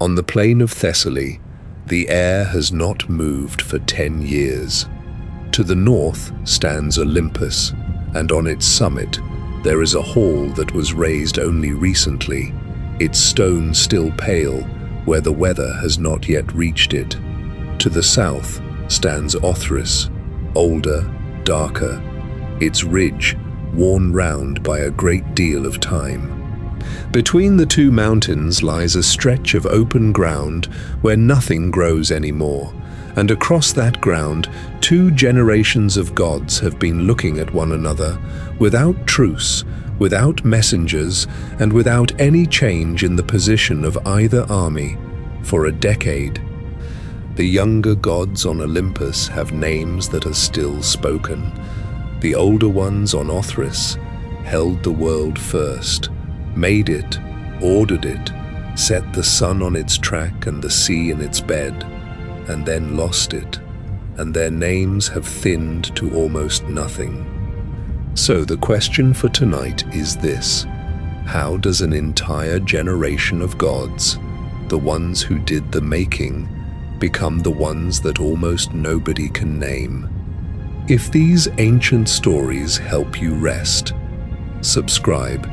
On the plain of Thessaly, the air has not moved for 10 years. To the north stands Olympus, and on its summit there is a hall that was raised only recently, its stone still pale, where the weather has not yet reached it. To the south stands Othrys, older, darker, its ridge worn round by a great deal of time. Between the two mountains lies a stretch of open ground where nothing grows anymore, and across that ground 2 generations of gods have been looking at one another, without truce, without messengers, and without any change in the position of either army, for a decade. The younger gods on Olympus have names that are still spoken. The older ones on Othrys held the world first, made it, ordered it, set the sun on its track and the sea in its bed, and then lost it, and their names have thinned to almost nothing. So the question for tonight is this: how does an entire generation of gods, the ones who did the making, become the ones that almost nobody can name? If these ancient stories help you rest, subscribe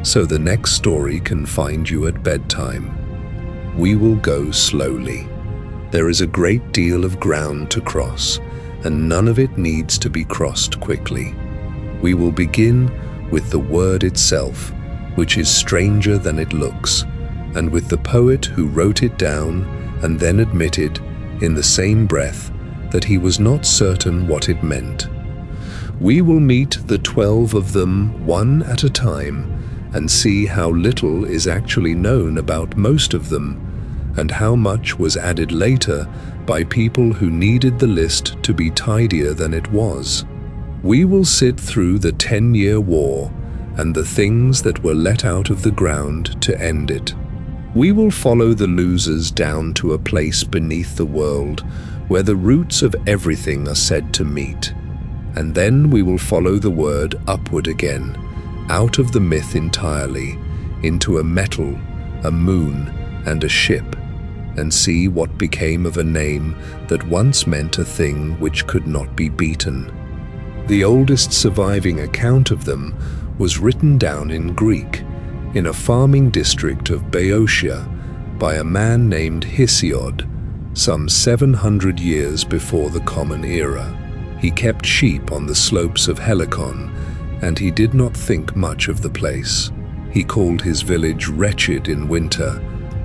so the next story can find you at bedtime. We will go slowly. There is a great deal of ground to cross, and none of it needs to be crossed quickly. We will begin with the word itself, which is stranger than it looks, and with the poet who wrote it down and then admitted, in the same breath, that he was not certain what it meant. We will meet the 12 of them one at a time and see how little is actually known about most of them, and how much was added later by people who needed the list to be tidier than it was. We will sit through the 10-year war and the things that were let out of the ground to end it. We will follow the losers down to a place beneath the world where the roots of everything are said to meet. And then we will follow the word upward again, out of the myth entirely, into a metal, a moon, and a ship, and see what became of a name that once meant a thing which could not be beaten. The oldest surviving account of them was written down in Greek, in a farming district of Boeotia, by a man named Hesiod, some 700 years before the Common Era. He kept sheep on the slopes of Helicon, and he did not think much of the place. He called his village wretched in winter,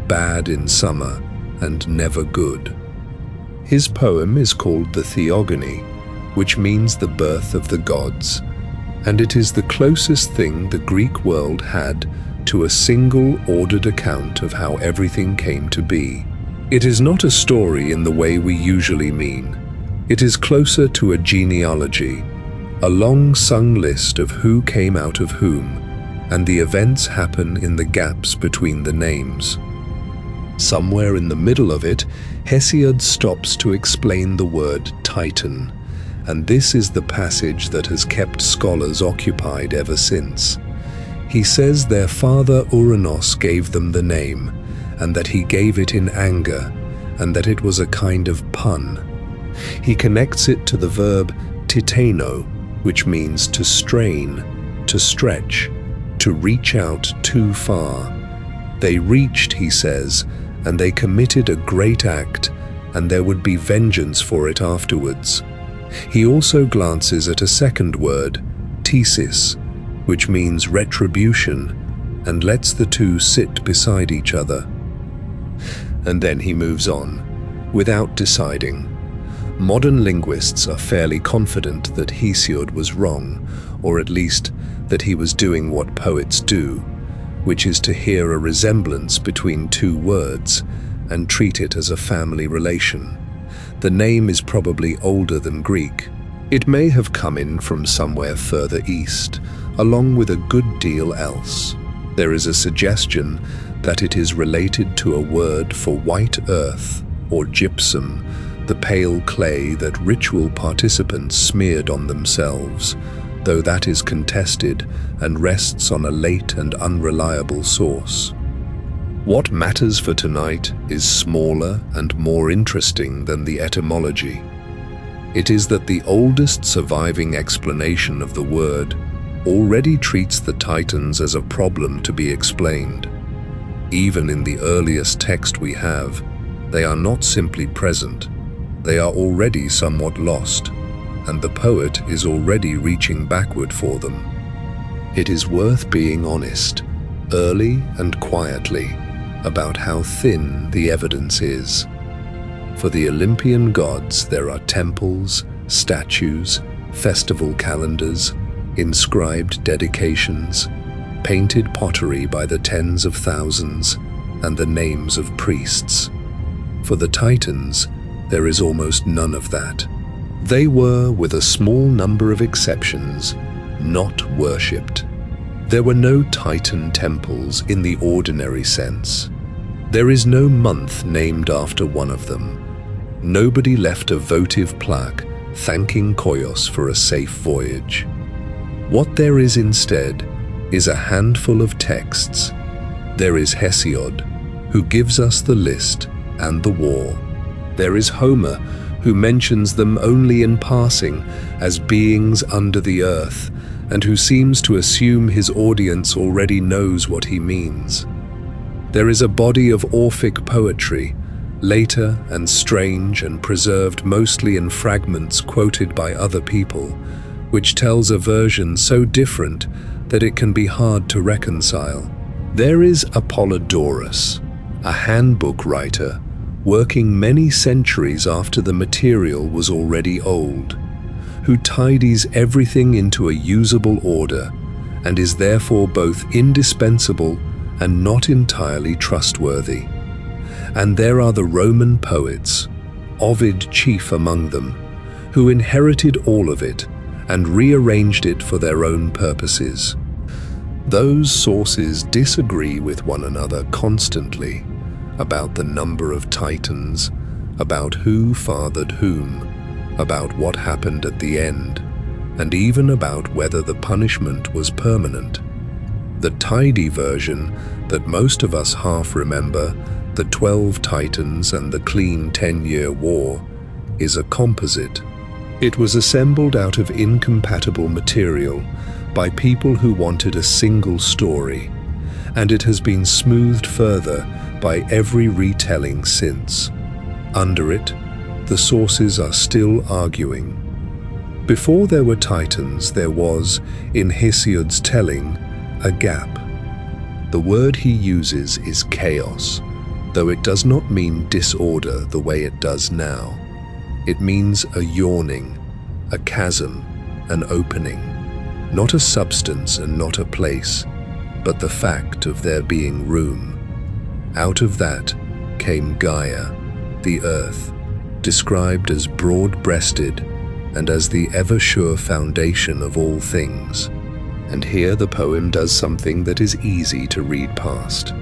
bad in summer, and never good. His poem is called the Theogony, which means the birth of the gods, and it is the closest thing the Greek world had to a single ordered account of how everything came to be. It is not a story in the way we usually mean. It is closer to a genealogy, a long-sung list of who came out of whom, and the events happen in the gaps between the names. Somewhere in the middle of it, Hesiod stops to explain the word Titan, and this is the passage that has kept scholars occupied ever since. He says their father Uranos gave them the name, and that he gave it in anger, and that it was a kind of pun. He connects it to the verb titano, which means to strain, to stretch, to reach out too far. They reached, he says, and they committed a great act, and there would be vengeance for it afterwards. He also glances at a second word, thesis, which means retribution, and lets the two sit beside each other. And then he moves on, without deciding. Modern linguists are fairly confident that Hesiod was wrong, or at least that he was doing what poets do, which is to hear a resemblance between two words and treat it as a family relation. The name is probably older than Greek. It may have come in from somewhere further east, along with a good deal else. There is a suggestion that it is related to a word for white earth, or gypsum, the pale clay that ritual participants smeared on themselves, though that is contested and rests on a late and unreliable source. What matters for tonight is smaller and more interesting than the etymology. It is that the oldest surviving explanation of the word already treats the Titans as a problem to be explained. Even in the earliest text we have, they are not simply present, they are already somewhat lost, and the poet is already reaching backward for them. It is worth being honest, early and quietly, about how thin the evidence is. For the Olympian gods there are temples, statues, festival calendars, inscribed dedications, painted pottery by the tens of thousands, and the names of priests. For the Titans, there is almost none of that. They were, with a small number of exceptions, not worshipped. There were no Titan temples in the ordinary sense. There is no month named after one of them. Nobody left a votive plaque thanking Koios for a safe voyage. What there is instead is a handful of texts. There is Hesiod, who gives us the list and the war. There is Homer, who mentions them only in passing as beings under the earth, and who seems to assume his audience already knows what he means. There is a body of Orphic poetry, later and strange and preserved mostly in fragments quoted by other people, which tells a version so different that it can be hard to reconcile. There is Apollodorus, a handbook writer, working many centuries after the material was already old, who tidies everything into a usable order and is therefore both indispensable and not entirely trustworthy. And there are the Roman poets, Ovid chief among them, who inherited all of it and rearranged it for their own purposes. Those sources disagree with one another constantly about the number of Titans, about who fathered whom, about what happened at the end, and even about whether the punishment was permanent. The tidy version that most of us half remember, the 12 Titans and the clean 10-year war, is a composite. It was assembled out of incompatible material by people who wanted a single story, and it has been smoothed further by every retelling since. Under it, the sources are still arguing. Before there were Titans, there was, in Hesiod's telling, a gap. The word he uses is chaos, though it does not mean disorder the way it does now. It means a yawning, a chasm, an opening, not a substance and not a place, but the fact of there being room. Out of that came Gaia, the earth, described as broad-breasted and as the ever-sure foundation of all things. And here the poem does something that is easy to read past.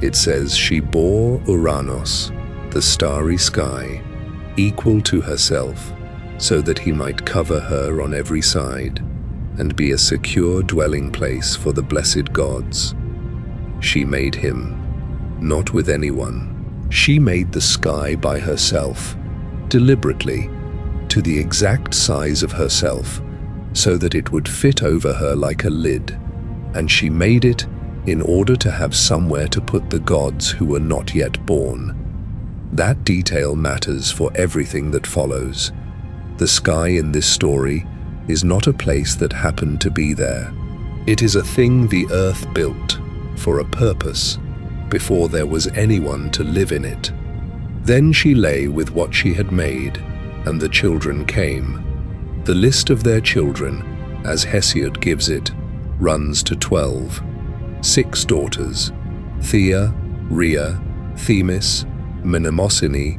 It says she bore Uranos, the starry sky, equal to herself, so that he might cover her on every side, and be a secure dwelling place for the blessed gods. She made him, not with anyone. She made the sky by herself, deliberately, to the exact size of herself, so that it would fit over her like a lid, and she made it in order to have somewhere to put the gods who were not yet born. That detail matters for everything that follows. The sky in this story is not a place that happened to be there. It is a thing the earth built for a purpose before there was anyone to live in it. Then she lay with what she had made, and the children came. The list of their children, as Hesiod gives it, runs to 12. 6 daughters: Theia, Rhea, Themis, Mnemosyne,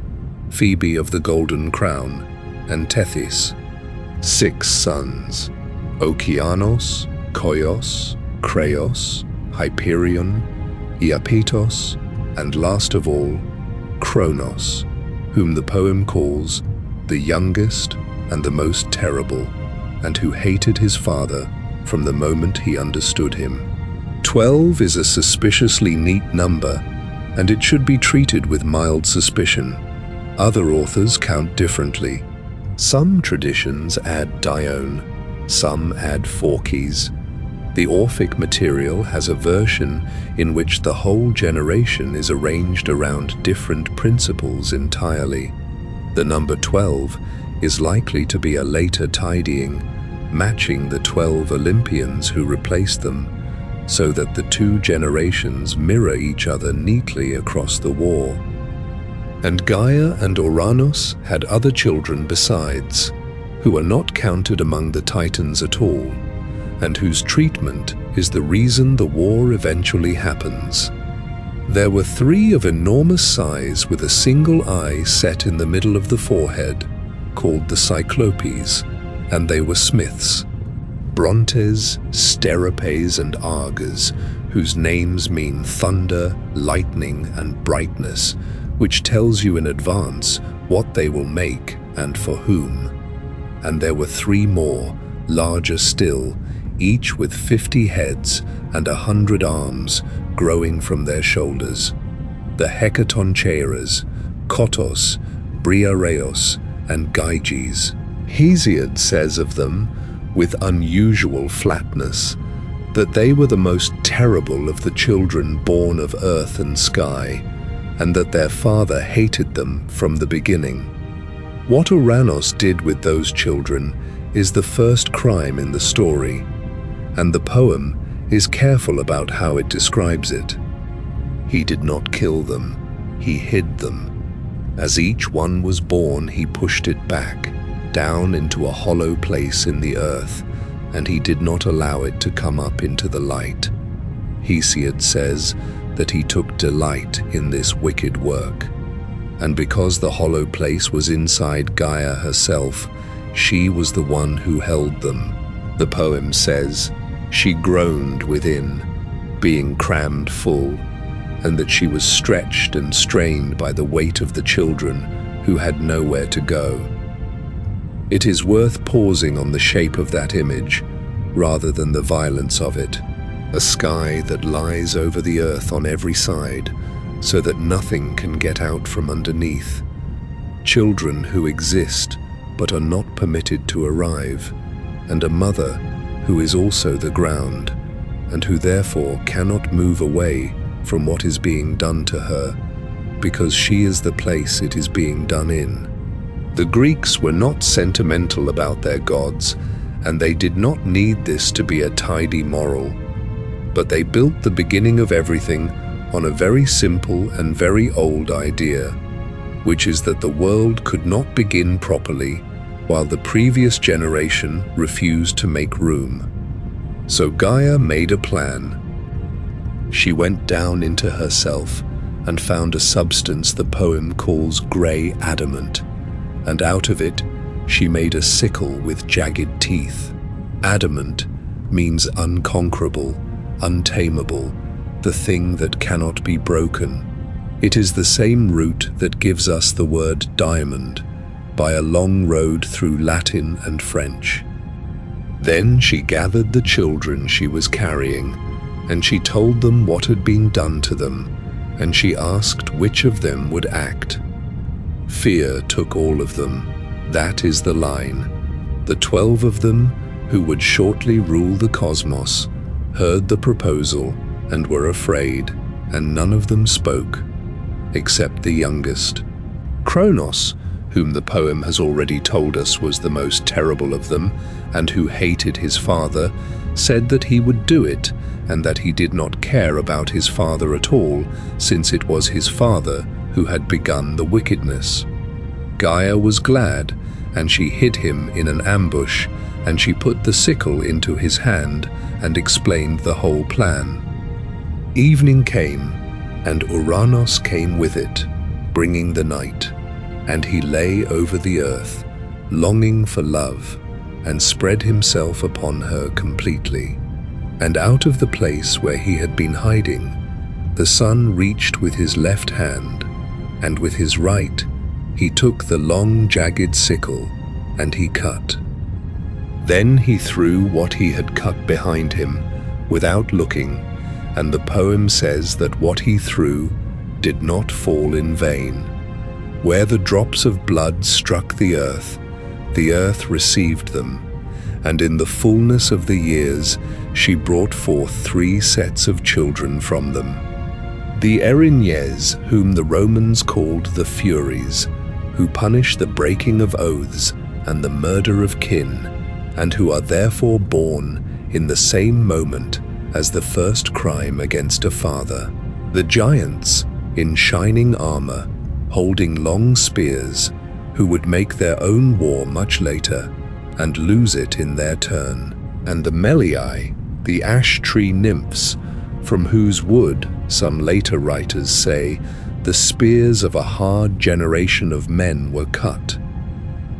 Phoebe of the Golden Crown, and Tethys. 6 sons: Okeanos, Koios, Kreios, Hyperion, Iapetos, and last of all, Kronos, whom the poem calls the youngest and the most terrible, and who hated his father from the moment he understood him. 12 is a suspiciously neat number and it should be treated with mild suspicion. Other authors count differently. Some traditions add Dione, some add Phorkys. The Orphic material has a version in which the whole generation is arranged around different principles entirely. The number 12 is likely to be a later tidying, matching the 12 Olympians who replaced them, so that the two generations mirror each other neatly across the war. And Gaia and Okeanos had other children besides, who are not counted among the Titans at all, and whose treatment is the reason the war eventually happens. There were 3 of enormous size with a single eye set in the middle of the forehead, called the Cyclopes, and they were smiths. Brontes, Sterapes, and Argas, whose names mean thunder, lightning, and brightness, which tells you in advance what they will make and for whom. And there were 3 more, larger still, each with 50 heads and 100 arms growing from their shoulders. The Hecatoncheiras, Kotos, Briareos, and Gyges. Hesiod says of them, with unusual flatness, that they were the most terrible of the children born of earth and sky, and that their father hated them from the beginning. What Okeanos did with those children is the first crime in the story, and the poem is careful about how it describes it. He did not kill them, he hid them. As each one was born, he pushed it back, down into a hollow place in the earth, and he did not allow it to come up into the light. Hesiod says that he took delight in this wicked work. And because the hollow place was inside Gaia herself, she was the one who held them. The poem says, she groaned within, being crammed full, and that she was stretched and strained by the weight of the children who had nowhere to go. It is worth pausing on the shape of that image, rather than the violence of it. A sky that lies over the earth on every side, so that nothing can get out from underneath. Children who exist, but are not permitted to arrive, and a mother who is also the ground, and who therefore cannot move away from what is being done to her, because she is the place it is being done in. The Greeks were not sentimental about their gods, and they did not need this to be a tidy moral, but they built the beginning of everything on a very simple and very old idea, which is that the world could not begin properly while the previous generation refused to make room. So Gaia made a plan. She went down into herself and found a substance the poem calls grey adamant, and out of it she made a sickle with jagged teeth. Adamant means unconquerable, untamable, the thing that cannot be broken. It is the same root that gives us the word diamond, by a long road through Latin and French. Then she gathered the children she was carrying, and she told them what had been done to them, and she asked which of them would act. Fear took all of them. That is the line. The 12 of them, who would shortly rule the cosmos, heard the proposal and were afraid, and none of them spoke, except the youngest. Kronos, whom the poem has already told us was the most terrible of them, and who hated his father, said that he would do it, and that he did not care about his father at all, since it was his father who had begun the wickedness. Gaia was glad, and she hid him in an ambush, and she put the sickle into his hand and explained the whole plan. Evening came, and Okeanos came with it, bringing the night, and he lay over the earth, longing for love, and spread himself upon her completely. And out of the place where he had been hiding, the sun reached with his left hand, and with his right he took the long jagged sickle, and he cut. Then he threw what he had cut behind him, without looking, and the poem says that what he threw did not fall in vain. Where the drops of blood struck the earth received them, and in the fullness of the years she brought forth 3 sets of children from them. The Erinyes, whom the Romans called the Furies, who punish the breaking of oaths and the murder of kin, and who are therefore born in the same moment as the first crime against a father. The giants, in shining armor, holding long spears, who would make their own war much later and lose it in their turn. And the Melii, the ash tree nymphs, from whose wood, some later writers say, the spears of a hard generation of men were cut.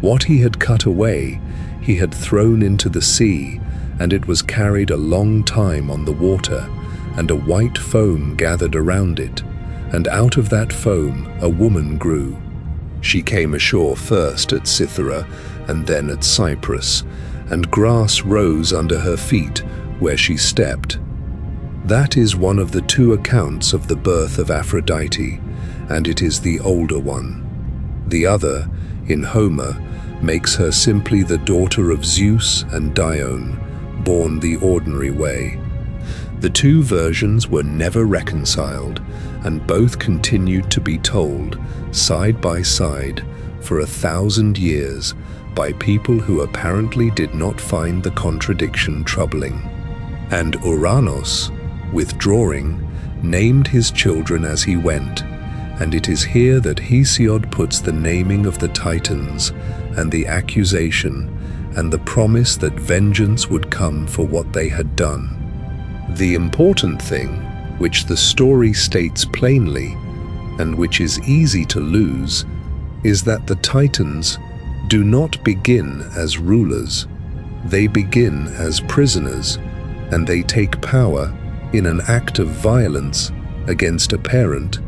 What he had cut away, he had thrown into the sea, and it was carried a long time on the water, and a white foam gathered around it, and out of that foam a woman grew. She came ashore first at Cythera, and then at Cyprus, and grass rose under her feet where she stepped. That is one of the 2 accounts of the birth of Aphrodite, and it is the older one. The other, in Homer, makes her simply the daughter of Zeus and Dione, born the ordinary way. The 2 versions were never reconciled, and both continued to be told, side by side, for 1,000 years, by people who apparently did not find the contradiction troubling. And Uranos, withdrawing, named his children as he went, and it is here that Hesiod puts the naming of the Titans, and the accusation, and the promise that vengeance would come for what they had done. The important thing, which the story states plainly, and which is easy to lose, is that the Titans do not begin as rulers. They begin as prisoners, and they take power in an act of violence against a parent,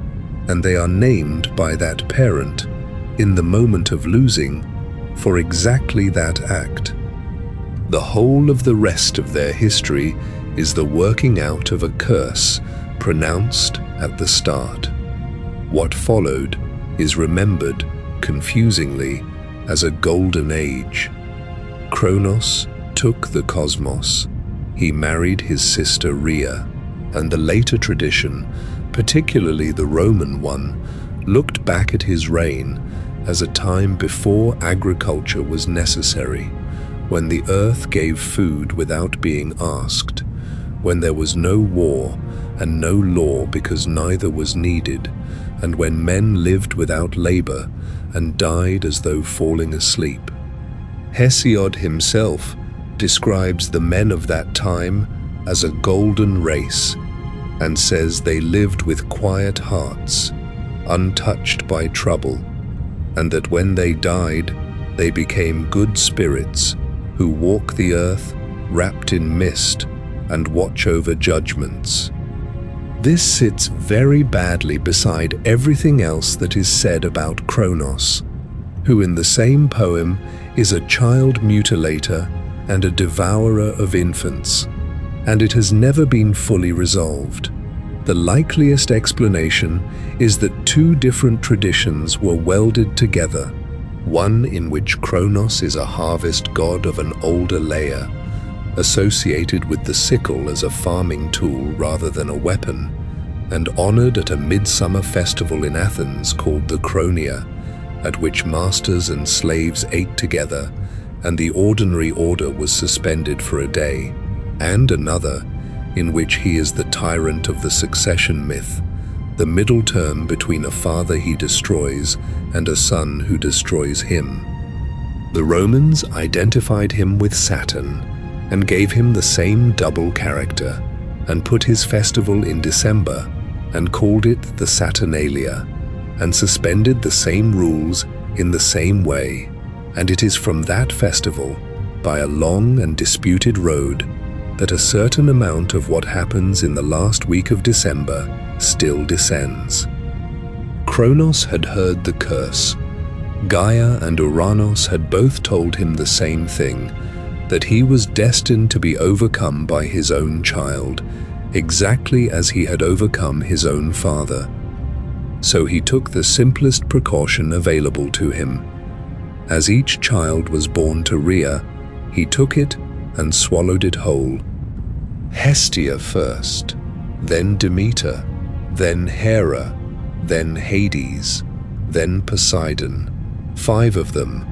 and they are named by that parent in the moment of losing for exactly that act. The whole of the rest of their history is the working out of a curse pronounced at the start. What followed is remembered, confusingly, as a golden age. Kronos took the cosmos. He married his sister Rhea, and the later tradition, particularly the Roman one, looked back at his reign as a time before agriculture was necessary, when the earth gave food without being asked, when there was no war and no law because neither was needed, and when men lived without labor and died as though falling asleep. Hesiod himself describes the men of that time as a golden race, and says they lived with quiet hearts, untouched by trouble, and that when they died, they became good spirits who walk the earth wrapped in mist and watch over judgments. This sits very badly beside everything else that is said about Kronos, who in the same poem is a child mutilator and a devourer of infants, and it has never been fully resolved. The likeliest explanation is that 2 different traditions were welded together, one in which Kronos is a harvest god of an older layer, associated with the sickle as a farming tool rather than a weapon, and honored at a midsummer festival in Athens called the Chronia, at which masters and slaves ate together, and the ordinary order was suspended for a day, and another in which he is the tyrant of the succession myth, the middle term between a father he destroys and a son who destroys him. The Romans identified him with Saturn and gave him the same double character, and put his festival in December and called it the Saturnalia, and suspended the same rules in the same way, and it is from that festival, by a long and disputed road, that a certain amount of what happens in the last week of December still descends. Kronos had heard the curse. Gaia and Uranos had both told him the same thing, that he was destined to be overcome by his own child, exactly as he had overcome his own father. So he took the simplest precaution available to him. As each child was born to Rhea, he took it and swallowed it whole. Hestia first, then Demeter, then Hera, then Hades, then Poseidon, 5 of them,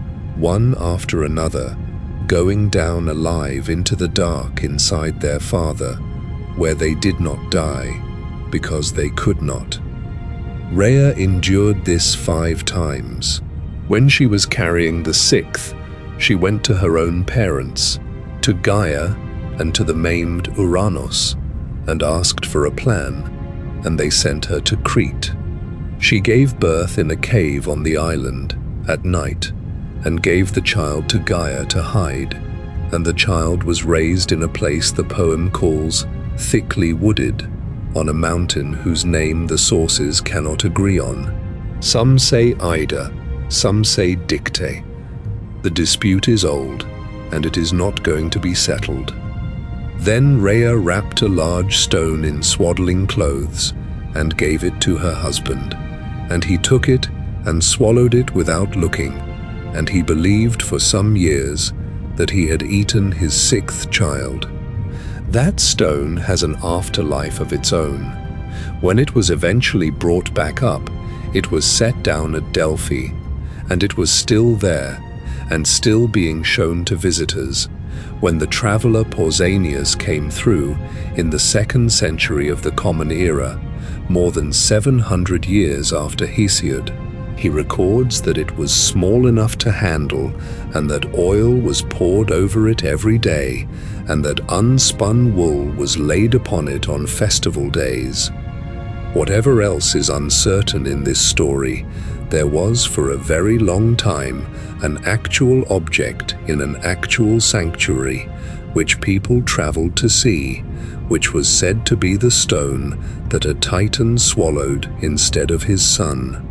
one after another, going down alive into the dark inside their father, where they did not die, because they could not. Rhea endured this 5 times. When she was carrying the 6th, she went to her own parents, to Gaia and to the maimed Uranos, and asked for a plan, and they sent her to Crete. She gave birth in a cave on the island at night, and gave the child to Gaia to hide, and the child was raised in a place the poem calls thickly wooded, on a mountain whose name the sources cannot agree on. Some say Ida, some say Dicte. The dispute is old, and it is not going to be settled. Then Rhea wrapped a large stone in swaddling clothes and gave it to her husband, and he took it and swallowed it without looking, and he believed for some years that he had eaten his 6th child. That stone has an afterlife of its own. When it was eventually brought back up, it was set down at Delphi, and it was still there, and still being shown to visitors, when the traveler Pausanias came through in the 2nd century of the Common Era, more than 700 years after Hesiod. He records that it was small enough to handle, and that oil was poured over it every day, and that unspun wool was laid upon it on festival days. Whatever else is uncertain in this story, there was for a very long time an actual object in an actual sanctuary, which people traveled to see, which was said to be the stone that a Titan swallowed instead of his son.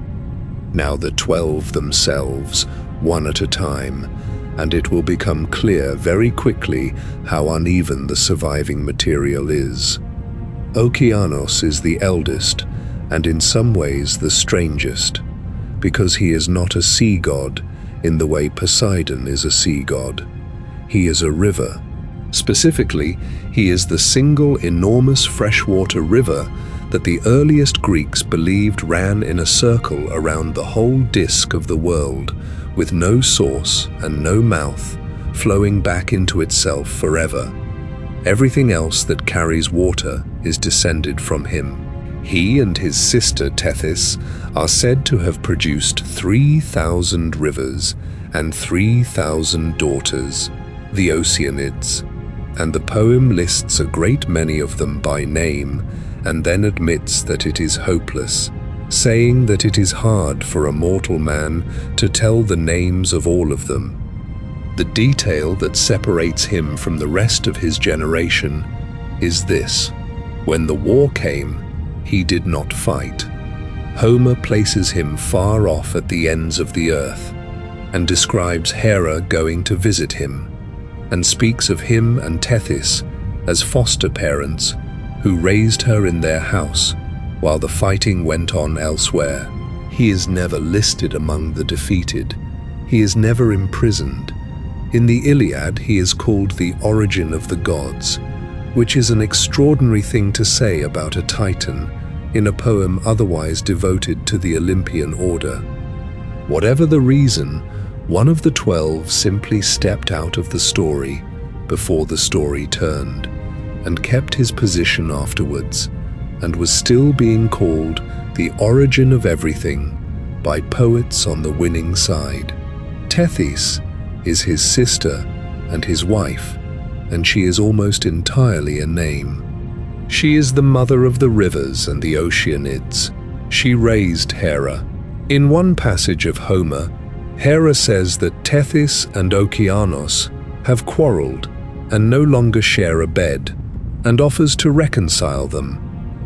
Now the 12 themselves, one at a time, and it will become clear very quickly how uneven the surviving material is. Okeanos is the eldest, and in some ways the strangest, because he is not a sea god in the way Poseidon is a sea god. He is a river. Specifically, he is the single enormous freshwater river that the earliest Greeks believed ran in a circle around the whole disk of the world, with no source and no mouth, flowing back into itself forever. Everything else that carries water is descended from him. He and his sister Tethys are said to have produced 3,000 rivers and 3,000 daughters, the Oceanids, and the poem lists a great many of them by name and then admits that it is hopeless, saying that it is hard for a mortal man to tell the names of all of them. The detail that separates him from the rest of his generation is this: when the war came, he did not fight. Homer places him far off at the ends of the earth, and describes Hera going to visit him, and speaks of him and Tethys as foster parents who raised her in their house while the fighting went on elsewhere. He is never listed among the defeated. He is never imprisoned. In the Iliad, he is called the origin of the gods, which is an extraordinary thing to say about a Titan in a poem otherwise devoted to the Olympian order. Whatever the reason, one of the 12 simply stepped out of the story before the story turned, and kept his position afterwards, and was still being called the origin of everything by poets on the winning side. Tethys is his sister and his wife, and she is almost entirely a name. She is the mother of the rivers and the Oceanids. She raised Hera. In one passage of Homer, Hera says that Tethys and Okeanos have quarreled and no longer share a bed, and offers to reconcile them,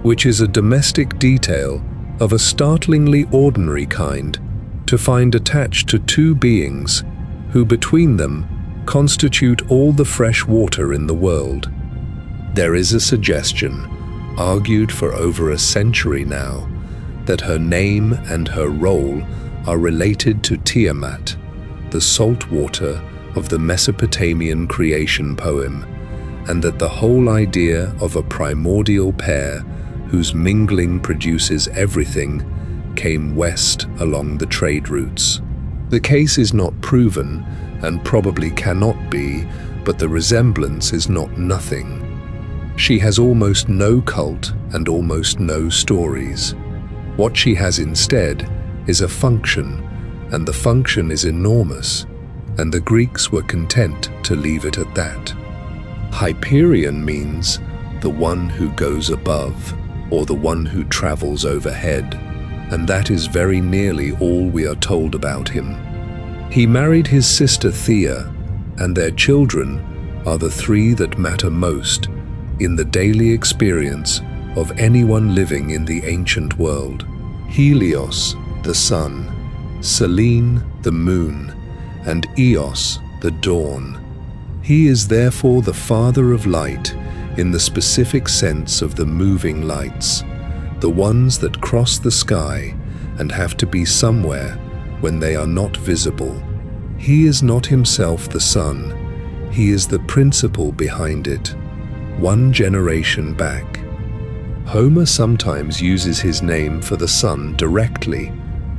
which is a domestic detail of a startlingly ordinary kind to find attached to 2 beings who between them constitute all the fresh water in the world. There is a suggestion, argued for over a century now, that her name and her role are related to Tiamat, the salt water of the Mesopotamian creation poem, and that the whole idea of a primordial pair whose mingling produces everything came west along the trade routes. The case is not proven and probably cannot be, but the resemblance is not nothing. She has almost no cult and almost no stories. What she has instead is a function, and the function is enormous, and the Greeks were content to leave it at that. Hyperion means the one who goes above, or the one who travels overhead, and that is very nearly all we are told about him. He married his sister Theia, and their children are the three that matter most in the daily experience of anyone living in the ancient world. Helios, the sun, Selene, the moon, and Eos, the dawn. He is therefore the father of light in the specific sense of the moving lights, the ones that cross the sky and have to be somewhere when they are not visible. He is not himself the sun, he is the principle behind it, one generation back. Homer sometimes uses his name for the sun directly,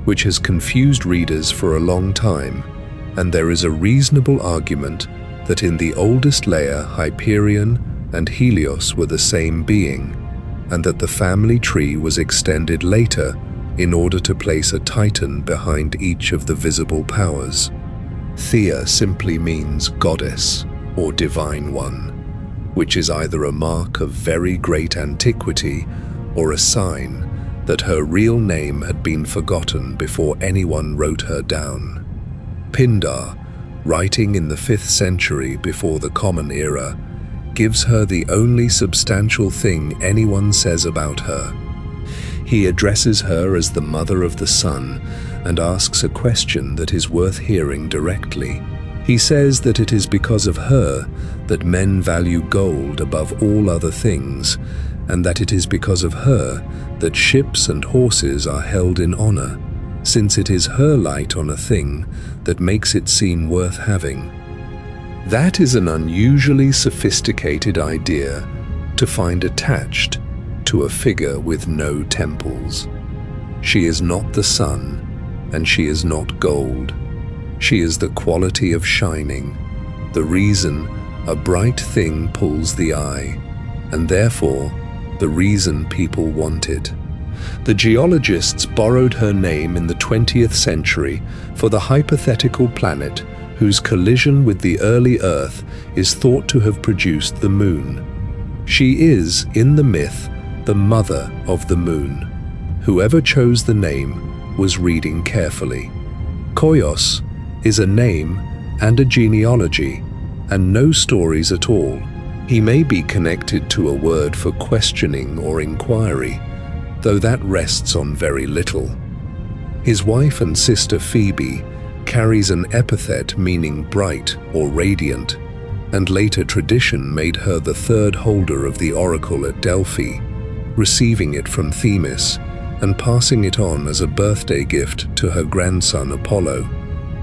which has confused readers for a long time, and there is a reasonable argument that in the oldest layer Hyperion and Helios were the same being, and that the family tree was extended later in order to place a titan behind each of the visible powers. Theia simply means goddess or divine one, which is either a mark of very great antiquity or a sign that her real name had been forgotten before anyone wrote her down. Pindar, writing in the 5th century before the Common Era, gives her the only substantial thing anyone says about her. He addresses her as the mother of the sun and asks a question that is worth hearing directly. He says that it is because of her that men value gold above all other things, and that it is because of her that ships and horses are held in honor, since it is her light on a thing that makes it seem worth having. That is an unusually sophisticated idea to find attached to a figure with no temples. She is not the sun, and she is not gold. She is the quality of shining, the reason a bright thing pulls the eye, and therefore the reason people want it. The geologists borrowed her name in the 20th century for the hypothetical planet whose collision with the early Earth is thought to have produced the moon. She is, in the myth, the mother of the moon. Whoever chose the name was reading carefully. Koios is a name and a genealogy, and no stories at all. He may be connected to a word for questioning or inquiry, though that rests on very little. His wife and sister Phoebe carries an epithet meaning bright or radiant, and later tradition made her the third holder of the oracle at Delphi, receiving it from Themis and passing it on as a birthday gift to her grandson Apollo,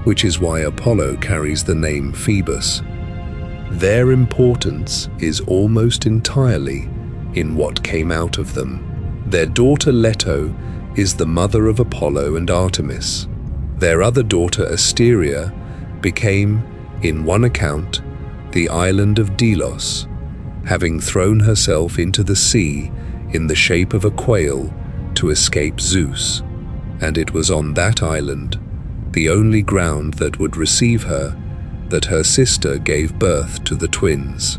which is why Apollo carries the name Phoebus. Their importance is almost entirely in what came out of them. Their daughter Leto is the mother of Apollo and Artemis. Their other daughter Asteria became, in one account, the island of Delos, having thrown herself into the sea in the shape of a quail to escape Zeus, and it was on that island, the only ground that would receive her, that her sister gave birth to the twins.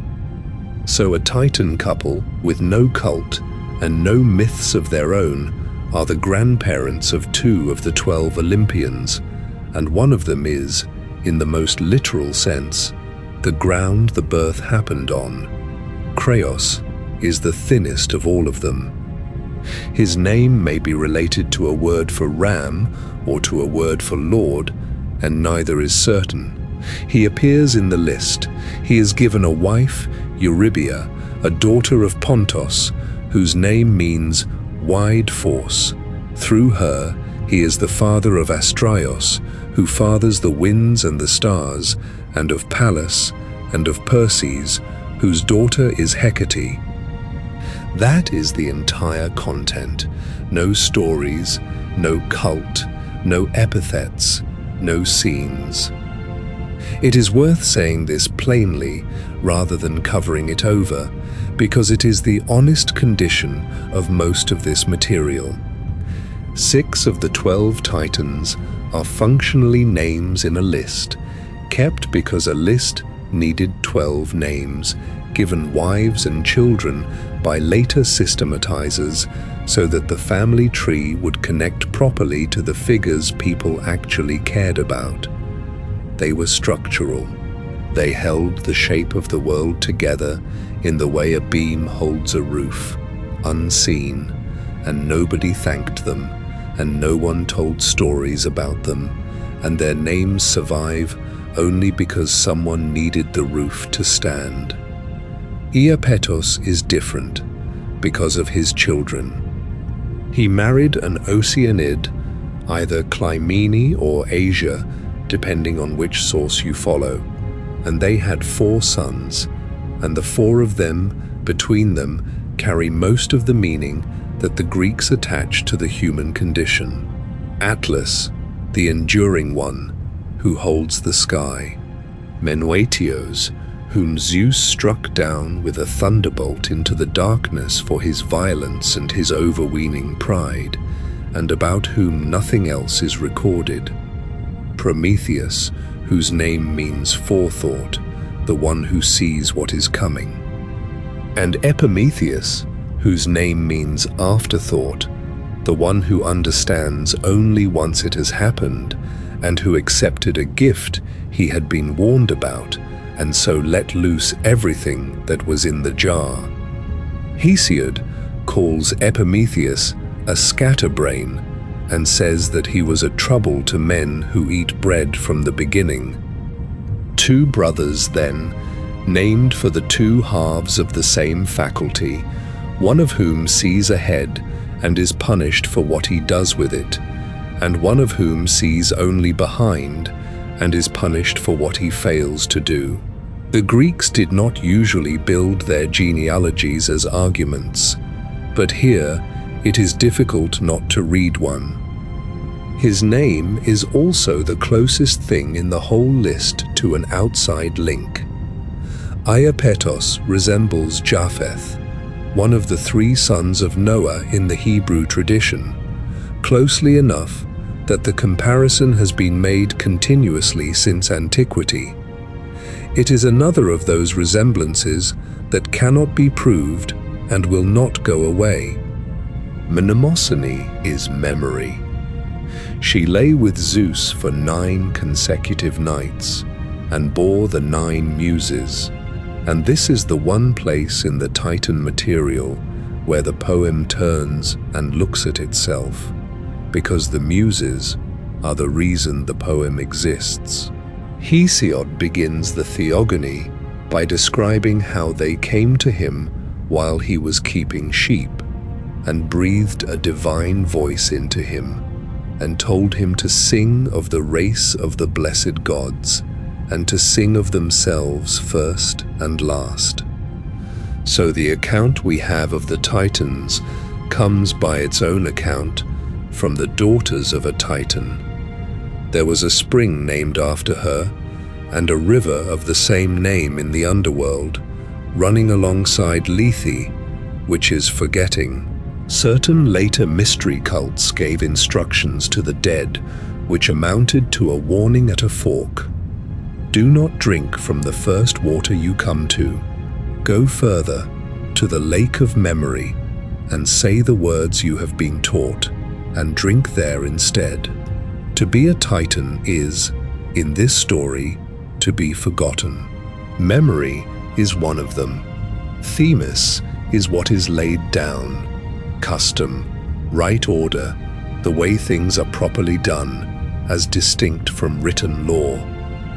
So a Titan couple with no cult and no myths of their own are the grandparents of 2 of the 12 Olympians, and one of them is, in the most literal sense, the ground the birth happened on. Kreios is the thinnest of all of them. His name may be related to a word for ram or to a word for lord, and neither is certain. He appears in the list. He is given a wife, Eurybia, a daughter of Pontos, whose name means wide force, Through her, he is the father of Astraios, who fathers the winds and the stars, and of Pallas, and of Perses, whose daughter is Hecate. That is the entire content. No stories, no cult, no epithets, no scenes. It is worth saying this plainly rather than covering it over, because it is the honest condition of most of this material. 6 of the 12 Titans are functionally names in a list, kept because a list needed 12 names, given wives and children by later systematizers so that the family tree would connect properly to the figures people actually cared about. They were structural. They held the shape of the world together in the way a beam holds a roof, unseen, and nobody thanked them, and no one told stories about them, and their names survive only because someone needed the roof to stand. Iapetos is different because of his children. He married an Oceanid, either Clymene or Asia, depending on which source you follow, and they had 4 sons, and the 4 of them, between them, carry most of the meaning that the Greeks attached to the human condition. Atlas, the enduring one, who holds the sky. Mnemosyne, whom Zeus struck down with a thunderbolt into the darkness for his violence and his overweening pride, and about whom nothing else is recorded. Prometheus, whose name means forethought, the one who sees what is coming. And Epimetheus, whose name means afterthought, the one who understands only once it has happened, and who accepted a gift he had been warned about, and so let loose everything that was in the jar. Hesiod calls Epimetheus a scatterbrain, and says that he was a trouble to men who eat bread from the beginning. 2 brothers, then, named for the 2 halves of the same faculty, one of whom sees ahead and is punished for what he does with it, and one of whom sees only behind and is punished for what he fails to do. The Greeks did not usually build their genealogies as arguments, but here it is difficult not to read one. His name is also the closest thing in the whole list to an outside link. Iapetos resembles Japheth, one of the 3 sons of Noah in the Hebrew tradition, closely enough that the comparison has been made continuously since antiquity. It is another of those resemblances that cannot be proved and will not go away. Mnemosyne is memory. She lay with Zeus for 9 consecutive nights and bore the 9 muses, and this is the one place in the Titan material where the poem turns and looks at itself, because the muses are the reason the poem exists. Hesiod begins the Theogony by describing how they came to him while he was keeping sheep, and breathed a divine voice into him, and told him to sing of the race of the blessed gods, and to sing of themselves first and last. So the account we have of the Titans comes by its own account from the daughters of a Titan. There was a spring named after her, and a river of the same name in the underworld, running alongside Lethe, which is forgetting. Certain later mystery cults gave instructions to the dead, which amounted to a warning at a fork. Do not drink from the first water you come to. Go further, to the lake of memory, and say the words you have been taught, and drink there instead. To be a Titan is, in this story, to be forgotten. Memory is one of them. Themis is what is laid down. Custom, right order, the way things are properly done, as distinct from written law.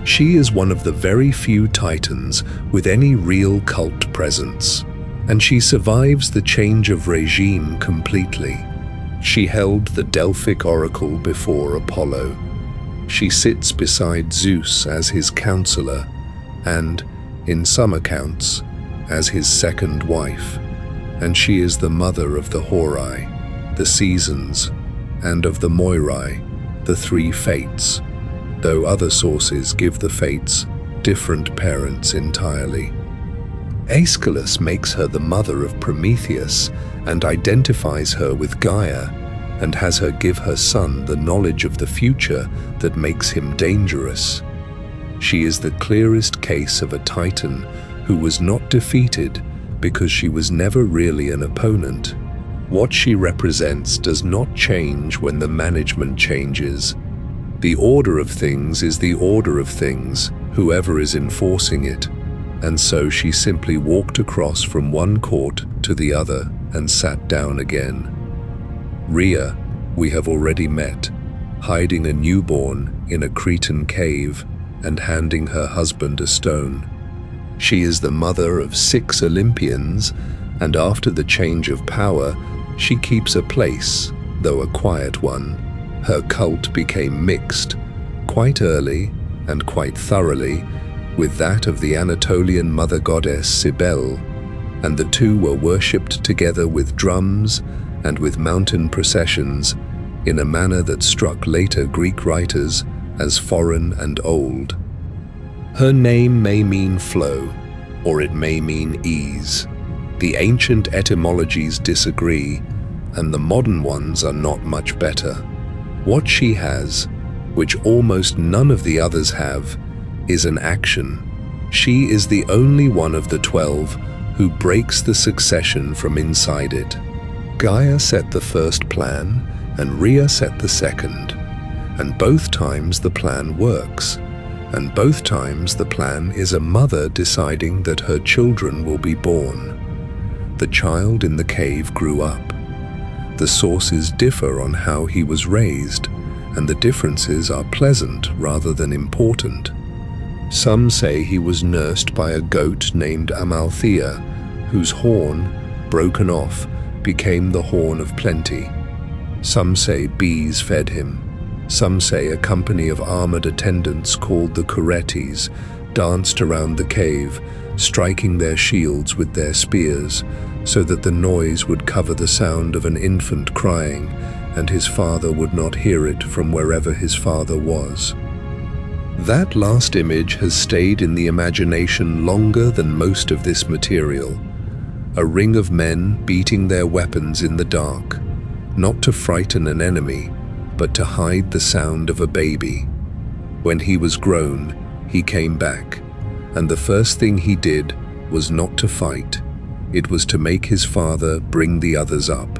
She is one of the very few Titans with any real cult presence, and she survives the change of regime completely. She held the Delphic oracle before Apollo. She sits beside Zeus as his counselor and, in some accounts, as his second wife, and she is the mother of the Horai, the seasons, and of the Moirai, the three fates, though other sources give the fates different parents entirely. Aeschylus makes her the mother of Prometheus and identifies her with Gaia, and has her give her son the knowledge of the future that makes him dangerous. She is the clearest case of a Titan who was not defeated because she was never really an opponent. What she represents does not change when the management changes. The order of things is the order of things, whoever is enforcing it, and so she simply walked across from one court to the other and sat down again. Rhea, we have already met, hiding a newborn in a Cretan cave and handing her husband a stone. She is the mother of 6 Olympians, and after the change of power, she keeps a place, though a quiet one. Her cult became mixed, quite early and quite thoroughly, with that of the Anatolian mother goddess Cybele, and the two were worshipped together with drums and with mountain processions in a manner that struck later Greek writers as foreign and old. Her name may mean flow, or it may mean ease. The ancient etymologies disagree, and the modern ones are not much better. What she has, which almost none of the others have, is an action. She is the only one of the 12 who breaks the succession from inside it. Gaia set the first plan, and Rhea set the second. And both times the plan works. And both times the plan is a mother deciding that her children will be born. The child in the cave grew up. The sources differ on how he was raised, and the differences are pleasant rather than important. Some say he was nursed by a goat named Amalthea, whose horn, broken off, became the horn of plenty. Some say bees fed him. Some say a company of armored attendants called the Curetes danced around the cave, striking their shields with their spears, so that the noise would cover the sound of an infant crying, and his father would not hear it from wherever his father was. That last image has stayed in the imagination longer than most of this material. A ring of men beating their weapons in the dark, not to frighten an enemy, but to hide the sound of a baby. When he was grown, he came back, and the first thing he did was not to fight. It was to make his father bring the others up.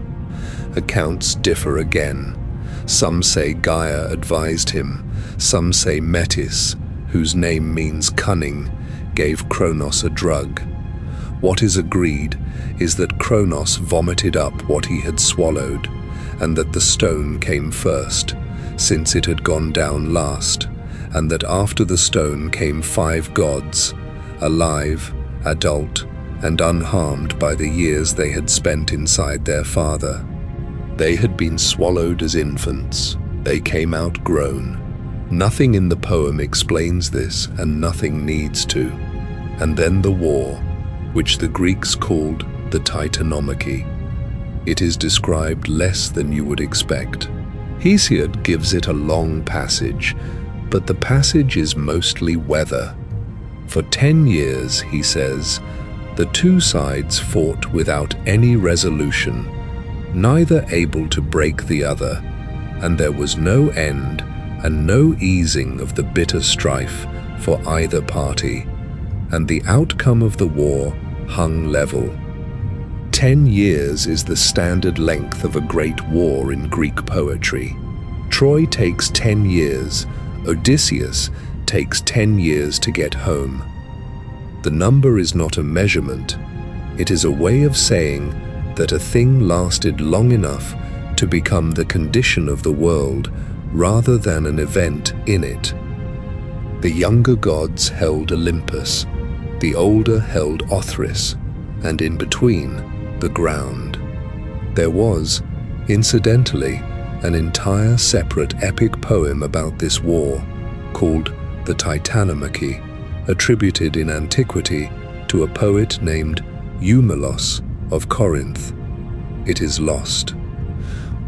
Accounts differ again. Some say Gaia advised him. Some say Metis, whose name means cunning, gave Kronos a drug. What is agreed is that Kronos vomited up what he had swallowed, and that the stone came first, since it had gone down last, and that after the stone came 5 gods, alive, adult, and unharmed by the years they had spent inside their father. They had been swallowed as infants. They came out grown. Nothing in the poem explains this, and nothing needs to. And then the war, which the Greeks called the Titanomachy. It is described less than you would expect. Hesiod gives it a long passage, but the passage is mostly weather. For 10 years, he says, the two sides fought without any resolution, neither able to break the other, and there was no end and no easing of the bitter strife for either party, and the outcome of the war hung level. 10 years is the standard length of a great war in Greek poetry. Troy takes 10 years, Odysseus takes 10 years to get home. The number is not a measurement, it is a way of saying that a thing lasted long enough to become the condition of the world rather than an event in it. The younger gods held Olympus, the older held Othrys, and in between, the ground. There was, Incidentally, an entire separate epic poem about this war, called the Titanomachy, attributed in antiquity to a poet named Eumelos of Corinth. It is lost.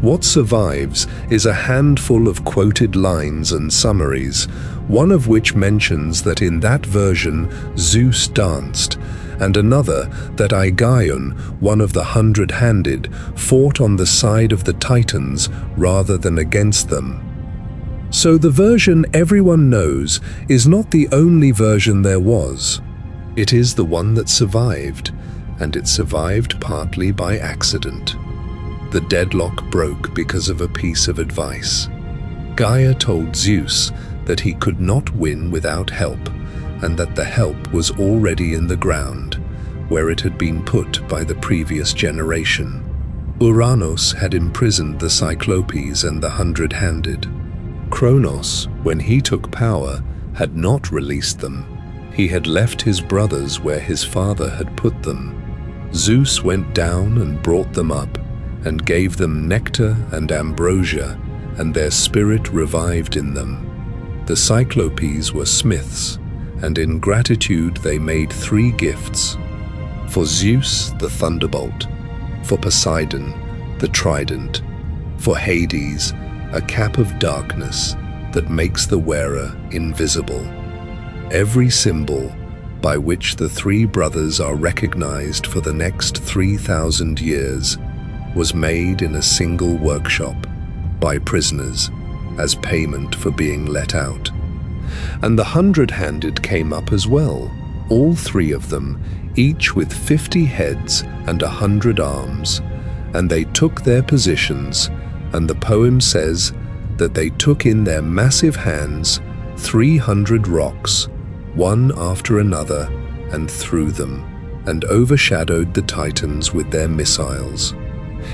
What survives is a handful of quoted lines and summaries, one of which mentions that in that version Zeus danced, and another that Aigion, one of the 100-handed, fought on the side of the Titans rather than against them. So the version everyone knows is not the only version there was. It is the one that survived, and it survived partly by accident. The deadlock broke because of a piece of advice. Gaia told Zeus that he could not win without help, and that the help was already in the ground, where it had been put by the previous generation. Uranos had imprisoned the Cyclopes and the 100-handed. Kronos, when he took power, had not released them. He had left his brothers where his father had put them. Zeus went down and brought them up, and gave them nectar and ambrosia, and their spirit revived in them. The Cyclopes were smiths, and in gratitude they made 3 gifts. For Zeus, the thunderbolt; for Poseidon, the trident; for Hades, a cap of darkness that makes the wearer invisible. Every symbol by which the 3 brothers are recognized for the next 3,000 years was made in a single workshop by prisoners as payment for being let out. And the 100-handed came up as well, all 3 of them, each with 50 heads and 100 arms, and they took their positions, and the poem says that they took in their massive hands 300 rocks, one after another, and threw them, and overshadowed the Titans with their missiles.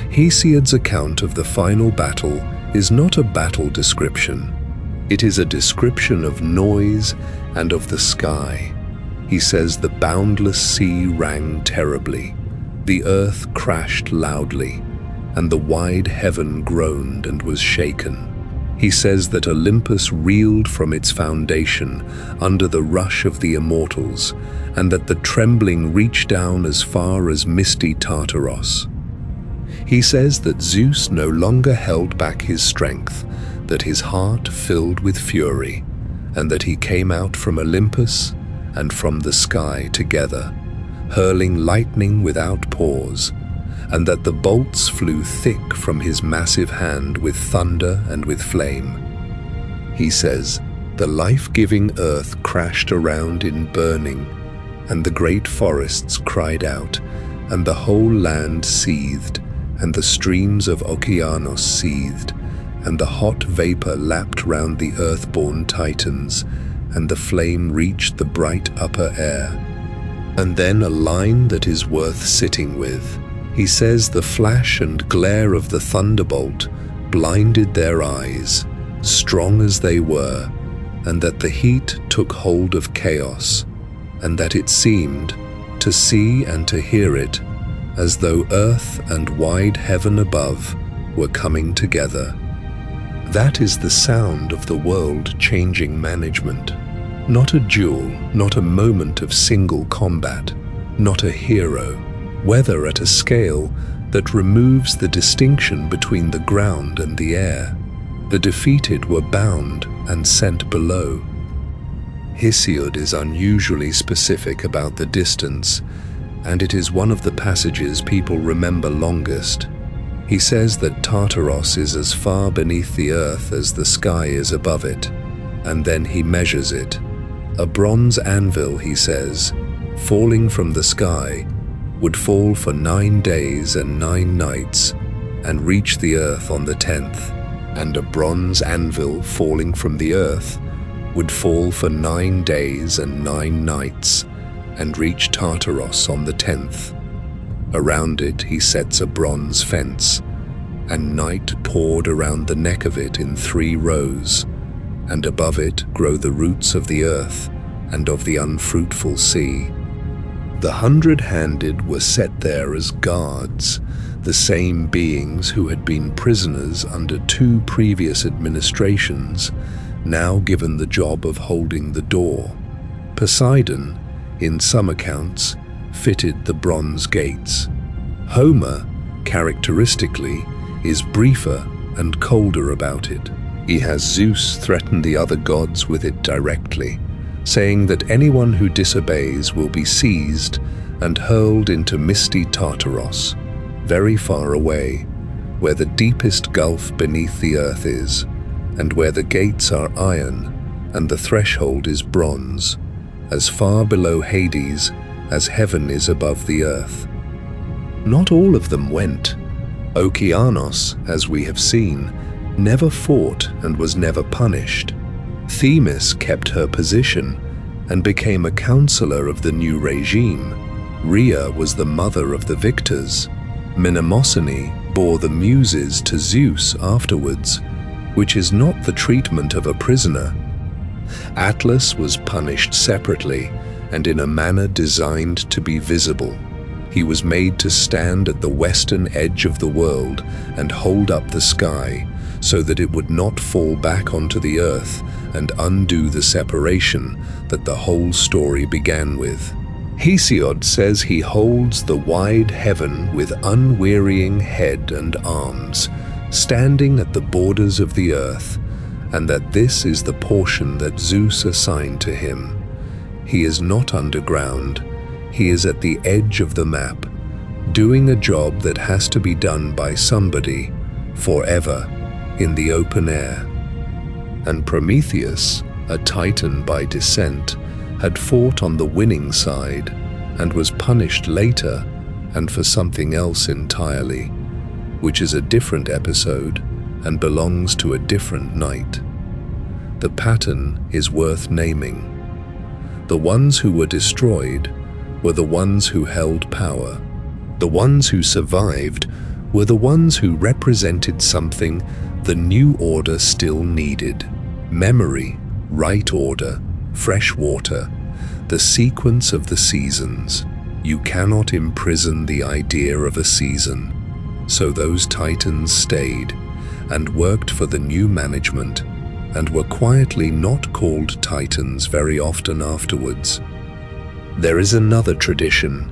Hesiod's account of the final battle is not a battle description. It is a description of noise and of the sky. He says the boundless sea rang terribly, the earth crashed loudly, and the wide heaven groaned and was shaken. He says that Olympus reeled from its foundation under the rush of the immortals, and that the trembling reached down as far as misty Tartaros. He says that Zeus no longer held back his strength, that his heart filled with fury, and that he came out from Olympus and from the sky together, hurling lightning without pause, and that the bolts flew thick from his massive hand with thunder and with flame. He says, the life-giving earth crashed around in burning, and the great forests cried out, and the whole land seethed, and the streams of Okeanos seethed, and the hot vapor lapped round the earth-born Titans, and the flame reached the bright upper air. And then a line that is worth sitting with. He says the flash and glare of the thunderbolt blinded their eyes, strong as they were, and that the heat took hold of chaos, and that it seemed, to see and to hear it, as though earth and wide heaven above were coming together. That is the sound of the world-changing management. Not a duel, not a moment of single combat, not a hero, whether at a scale that removes the distinction between the ground and the air. The defeated were bound and sent below. Hesiod is unusually specific about the distance, and it is one of the passages people remember longest. He says that Tartaros is as far beneath the earth as the sky is above it, and then he measures it. A bronze anvil, he says, falling from the sky, would fall for 9 days and 9 nights, and reach the earth on the 10th, and a bronze anvil falling from the earth would fall for 9 days and 9 nights, and reach Tartaros on the 10th. Around it he sets a bronze fence, and night poured around the neck of it in 3 rows, and above it grow the roots of the earth and of the unfruitful sea. The 100-handed were set there as guards. the same beings who had been prisoners under 2 previous administrations, now given the job of holding the door. Poseidon, in some accounts, fitted the bronze gates. Homer, characteristically, is briefer and colder about it. He has Zeus threaten the other gods with it directly, saying that anyone who disobeys will be seized and hurled into misty Tartaros, very far away, where the deepest gulf beneath the earth is, and where the gates are iron and the threshold is bronze, as far below Hades as heaven is above the earth. Not all of them went. Okeanos, as we have seen, never fought and was never punished. Themis kept her position and became a counselor of the new regime. Rhea was the mother of the victors. Mnemosyne bore the muses to Zeus afterwards, which is not the treatment of a prisoner. Atlas was punished separately and in a manner designed to be visible. He was made to stand at the western edge of the world and hold up the sky so that it would not fall back onto the earth and undo the separation that the whole story began with. Hesiod says he holds the wide heaven with unwearying head and arms, standing at the borders of the earth, and that this is the portion that Zeus assigned to him. He is not underground, he is at the edge of the map, doing a job that has to be done by somebody, forever, in the open air. And Prometheus, a Titan by descent, had fought on the winning side and was punished later and for something else entirely, which is a different episode and belongs to a different night. The pattern is worth naming. The ones who were destroyed were the ones who held power. The ones who survived were the ones who represented something the new order still needed. Memory, right order, fresh water, the sequence of the seasons. You cannot imprison the idea of a season. So those titans stayed and worked for the new management and were quietly not called titans very often afterwards. There is another tradition,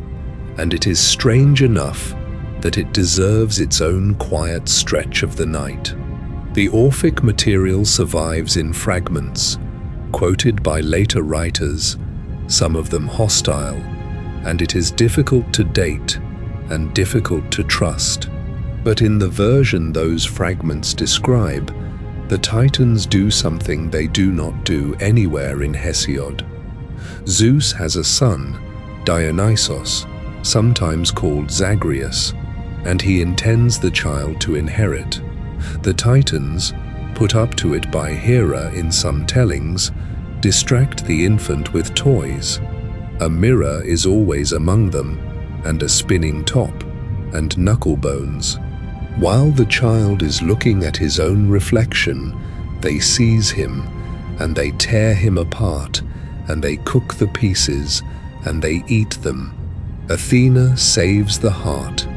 and it is strange enough that it deserves its own quiet stretch of the night. The Orphic material survives in fragments, quoted by later writers, some of them hostile, and it is difficult to date and difficult to trust. But in the version those fragments describe, the Titans do something they do not do anywhere in Hesiod. Zeus has a son, Dionysos, sometimes called Zagreus, and he intends the child to inherit. The Titans, put up to it by Hera in some tellings, distract the infant with toys. A mirror is always among them, and a spinning top, and knuckle bones. While the child is looking at his own reflection, they seize him, and they tear him apart, and they cook the pieces, and they eat them. Athena saves the heart.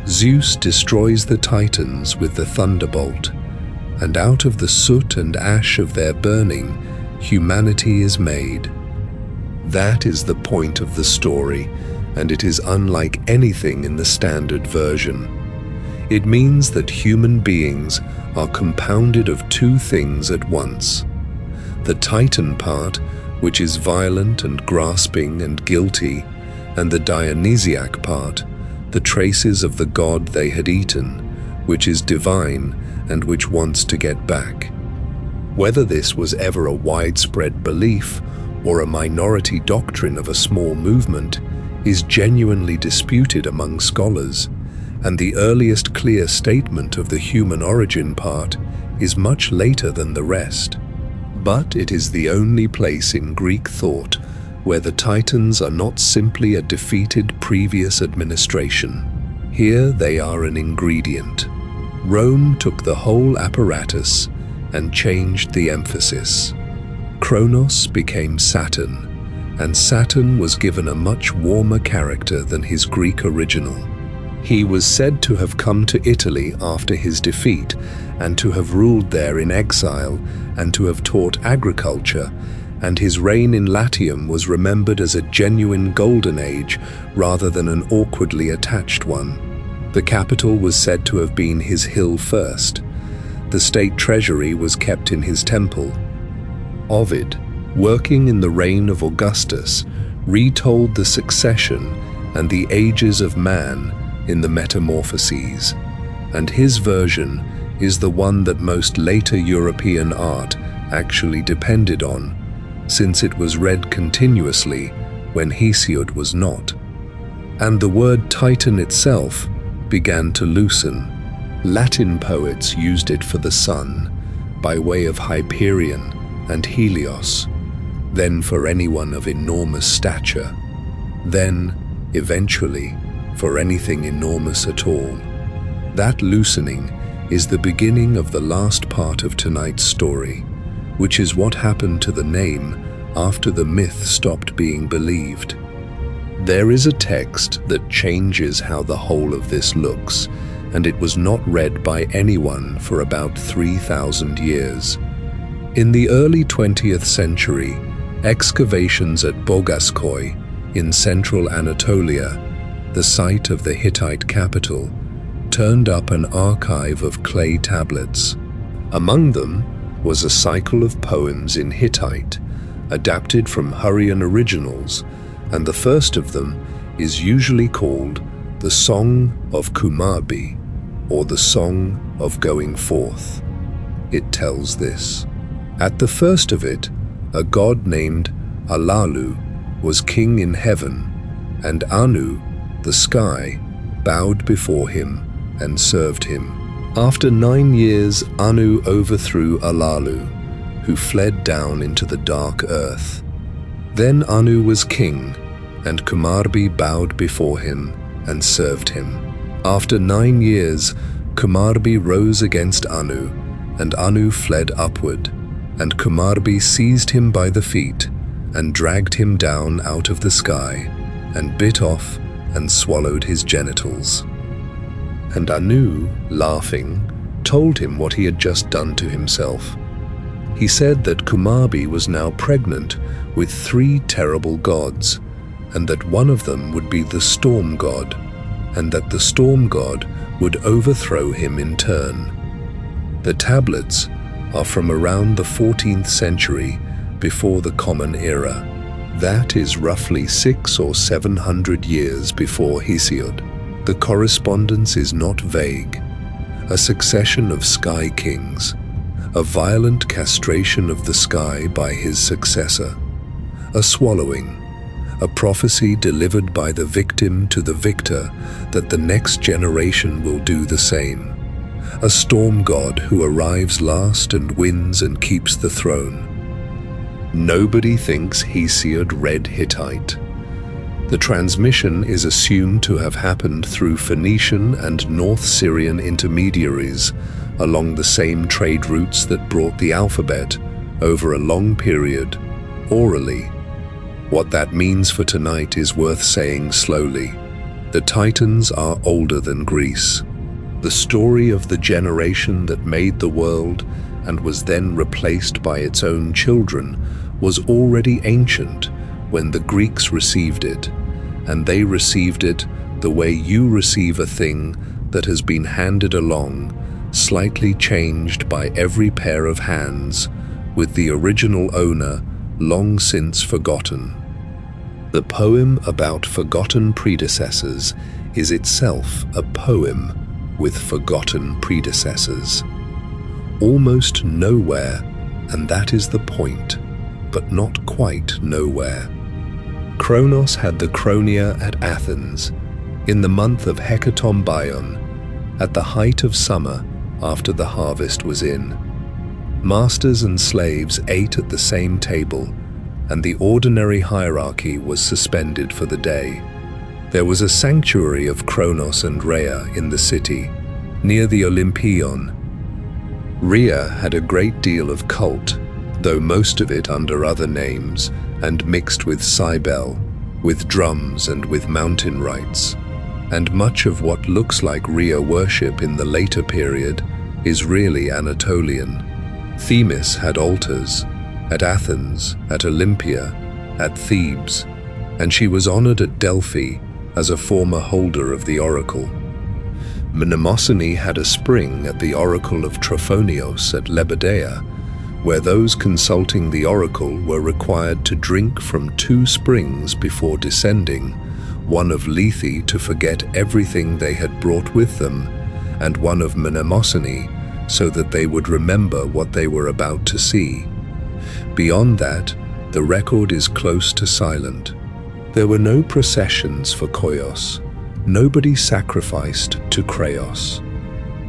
Zeus destroys the Titans with the thunderbolt, and out of the soot and ash of their burning, humanity is made. That is the point of the story, and it is unlike anything in the standard version. It means that human beings are compounded of two things at once. The Titan part, which is violent and grasping and guilty, and the Dionysiac part, the traces of the god they had eaten, which is divine and which wants to get back. Whether this was ever a widespread belief or a minority doctrine of a small movement is genuinely disputed among scholars, and the earliest clear statement of the human origin part is much later than the rest. But it is the only place in Greek thought where the Titans are not simply a defeated previous administration. Here they are an ingredient. Rome took the whole apparatus and changed the emphasis. Kronos became Saturn, and Saturn was given a much warmer character than his Greek original. He was said to have come to Italy after his defeat and to have ruled there in exile and to have taught agriculture, and his reign in Latium was remembered as a genuine golden age rather than an awkwardly attached one. The capital was said to have been his hill first. The state treasury was kept in his temple. Ovid, working in the reign of Augustus, retold the succession and the ages of man in the Metamorphoses, and his version is the one that most later European art actually depended on, since it was read continuously when Hesiod was not. And the word Titan itself began to loosen. Latin poets used it for the sun, by way of Hyperion and Helios, then for anyone of enormous stature, then, eventually, for anything enormous at all. That loosening is the beginning of the last part of tonight's story, which is what happened to the name after the myth stopped being believed. There is a text that changes how the whole of this looks, and it was not read by anyone for about 3,000 years. In the early 20th century, excavations at Bogaskoi in central Anatolia, the site of the Hittite capital, turned up an archive of clay tablets. Among them was a cycle of poems in Hittite, adapted from Hurrian originals, and the first of them is usually called the Song of Kumarbi, or the Song of Going Forth. It tells this. At the first of it, a god named Alalu was king in heaven, and Anu, the sky, bowed before him and served him. After 9 years, Anu overthrew Alalu, who fled down into the dark earth. Then Anu was king, and Kumarbi bowed before him and served him. After 9 years, Kumarbi rose against Anu, and Anu fled upward, and Kumarbi seized him by the feet and dragged him down out of the sky, and bit off and swallowed his genitals. And Anu, laughing, told him what he had just done to himself. He said that Kumarbi was now pregnant with 3 terrible gods, and that one of them would be the storm god, and that the storm god would overthrow him in turn. The tablets are from around the 14th century before the Common Era. That is roughly 600 or 700 years before Hesiod. The correspondence is not vague. A succession of sky kings, a violent castration of the sky by his successor, a swallowing, a prophecy delivered by the victim to the victor that the next generation will do the same, a storm god who arrives last and wins and keeps the throne. Nobody thinks Hesiod read Hittite. The transmission is assumed to have happened through Phoenician and North Syrian intermediaries along the same trade routes that brought the alphabet over a long period, orally. What that means for tonight is worth saying slowly. The Titans are older than Greece. The story of the generation that made the world and was then replaced by its own children was already ancient when the Greeks received it, and they received it the way you receive a thing that has been handed along, slightly changed by every pair of hands, with the original owner long since forgotten. The poem about forgotten predecessors is itself a poem with forgotten predecessors. Almost nowhere, and that is the point, but not quite nowhere. Kronos had the Chronia at Athens, in the month of Hecatombaion, at the height of summer after the harvest was in. Masters and slaves ate at the same table, and the ordinary hierarchy was suspended for the day. There was a sanctuary of Kronos and Rhea in the city, near the Olympion. Rhea had a great deal of cult, though most of it under other names, and mixed with Cybele, with drums and with mountain rites. and much of what looks like Rhea worship in the later period is really Anatolian. Themis had altars at Athens, at Olympia, at Thebes, and she was honored at Delphi as a former holder of the oracle. Mnemosyne had a spring at the oracle of Trophonios at Lebedea, where those consulting the oracle were required to drink from 2 springs before descending, one of Lethe to forget everything they had brought with them, and one of Mnemosyne so that they would remember what they were about to see. Beyond that, the record is close to silent. There were no processions for Koios. Nobody sacrificed to Kreios.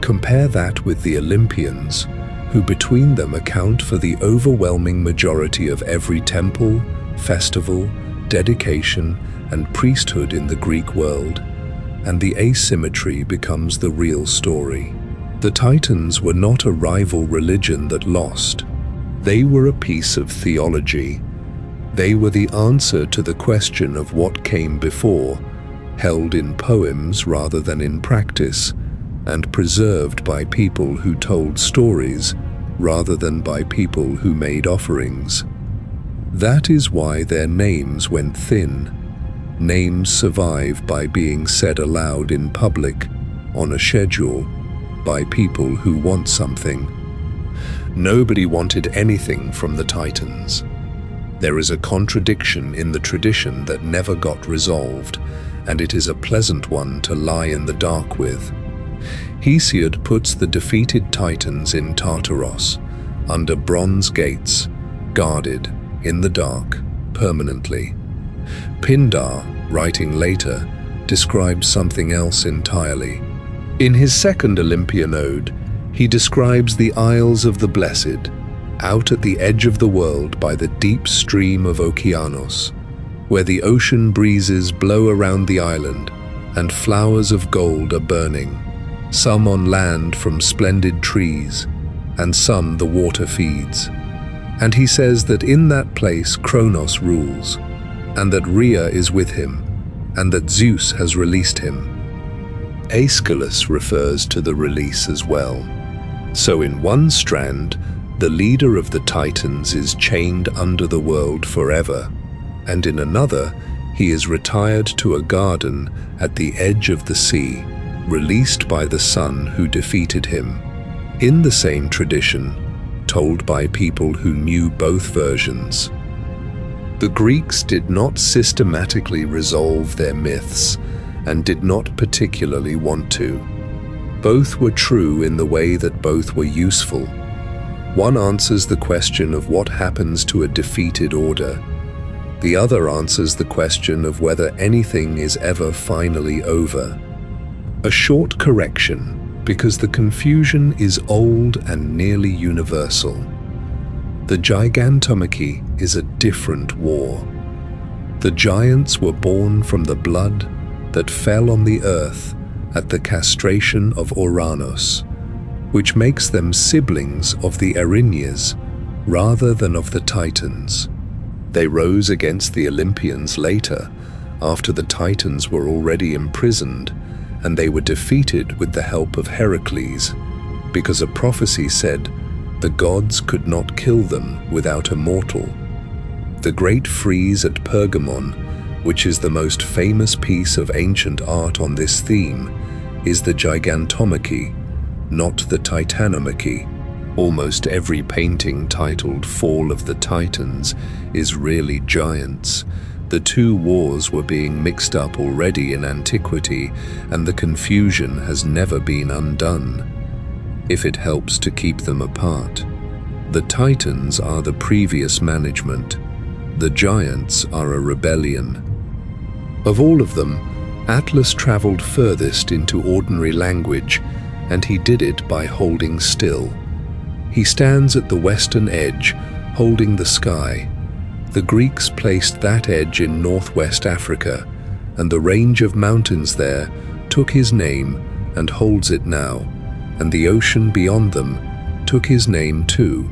Compare that with the Olympians, who between them account for the overwhelming majority of every temple, festival, dedication, and priesthood in the Greek world, and the asymmetry becomes the real story. The Titans were not a rival religion that lost. They were a piece of theology. They were the answer to the question of what came before, held in poems rather than in practice, and preserved by people who told stories rather than by people who made offerings. That is why their names went thin. Names survive by being said aloud in public, on a schedule, by people who want something. Nobody wanted anything from the Titans. There is a contradiction in the tradition that never got resolved, and it is a pleasant one to lie in the dark with. Hesiod puts the defeated Titans in Tartaros, under bronze gates, guarded, in the dark, permanently. Pindar, writing later, describes something else entirely. In his second Olympian ode, he describes the Isles of the Blessed, out at the edge of the world by the deep stream of Okeanos, where the ocean breezes blow around the island and flowers of gold are burning, some on land from splendid trees, and some the water feeds. And he says that in that place Kronos rules, and that Rhea is with him, and that Zeus has released him. Aeschylus refers to the release as well. So in one strand, the leader of the Titans is chained under the world forever, and in another, he is retired to a garden at the edge of the sea, released by the sun who defeated him. In the same tradition, told by people who knew both versions. The Greeks did not systematically resolve their myths and did not particularly want to. Both were true in the way that both were useful. One answers the question of what happens to a defeated order. The other answers the question of whether anything is ever finally over. A short correction, because the confusion is old and nearly universal. The Gigantomachy is a different war. The giants were born from the blood that fell on the earth at the castration of Ouranos, which makes them siblings of the Erinyes rather than of the Titans. They rose against the Olympians later, after the Titans were already imprisoned, and they were defeated with the help of Heracles, because a prophecy said the gods could not kill them without a mortal. The great frieze at Pergamon, which is the most famous piece of ancient art on this theme, is the Gigantomachy, not the Titanomachy. Almost every painting titled Fall of the Titans is really giants. The two wars were being mixed up already in antiquity, and the confusion has never been undone, if it helps to keep them apart. The Titans are the previous management. The giants are a rebellion. Of all of them, Atlas traveled furthest into ordinary language, and he did it by holding still. He stands at the western edge, holding the sky. The Greeks placed that edge in northwest Africa, and the range of mountains there took his name and holds it now, and the ocean beyond them took his name too,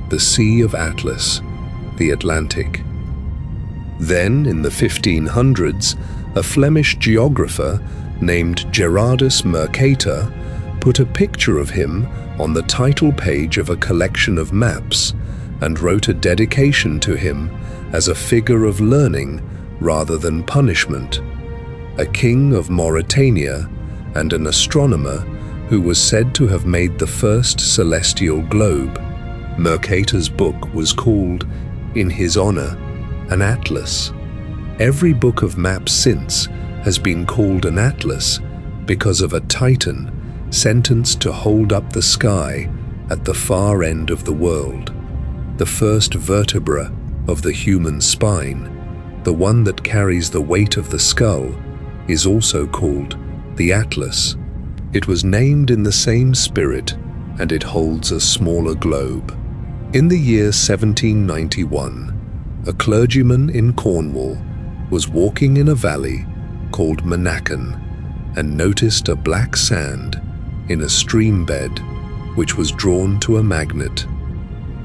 the Sea of Atlas, the Atlantic. Then, in the 1500s, a Flemish geographer named Gerardus Mercator, put a picture of him on the title page of a collection of maps and wrote a dedication to him as a figure of learning rather than punishment, a king of Mauritania and an astronomer who was said to have made the first celestial globe. Mercator's book was called, in his honor, an atlas. Every book of maps since has been called an atlas because of a Titan sentenced to hold up the sky at the far end of the world. The first vertebra of the human spine, the one that carries the weight of the skull, is also called the atlas. It was named in the same spirit, and it holds a smaller globe. In the year 1791, a clergyman in Cornwall was walking in a valley called Mnemosyne and noticed a black sand in a stream bed which was drawn to a magnet.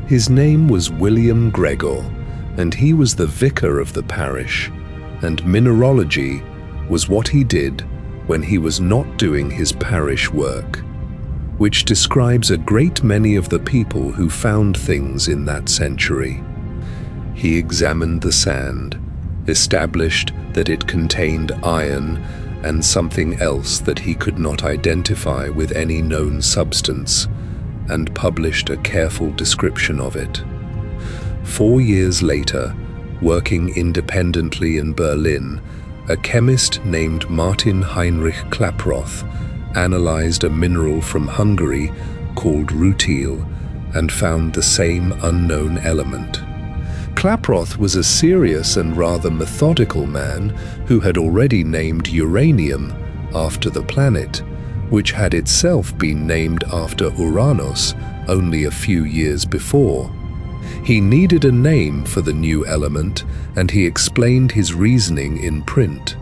His name was William Gregor, and he was the vicar of the parish, and mineralogy was what he did when he was not doing his parish work, which describes a great many of the people who found things in that century. He examined the sand, established that it contained iron and something else that he could not identify with any known substance, and published a careful description of it. 4 years later, working independently in Berlin, a chemist named Martin Heinrich Klaproth analyzed a mineral from Hungary called rutile and found the same unknown element. Klaproth was a serious and rather methodical man who had already named uranium after the planet, which had itself been named after Uranus only a few years before. He needed a name for the new element, and he explained his reasoning in print.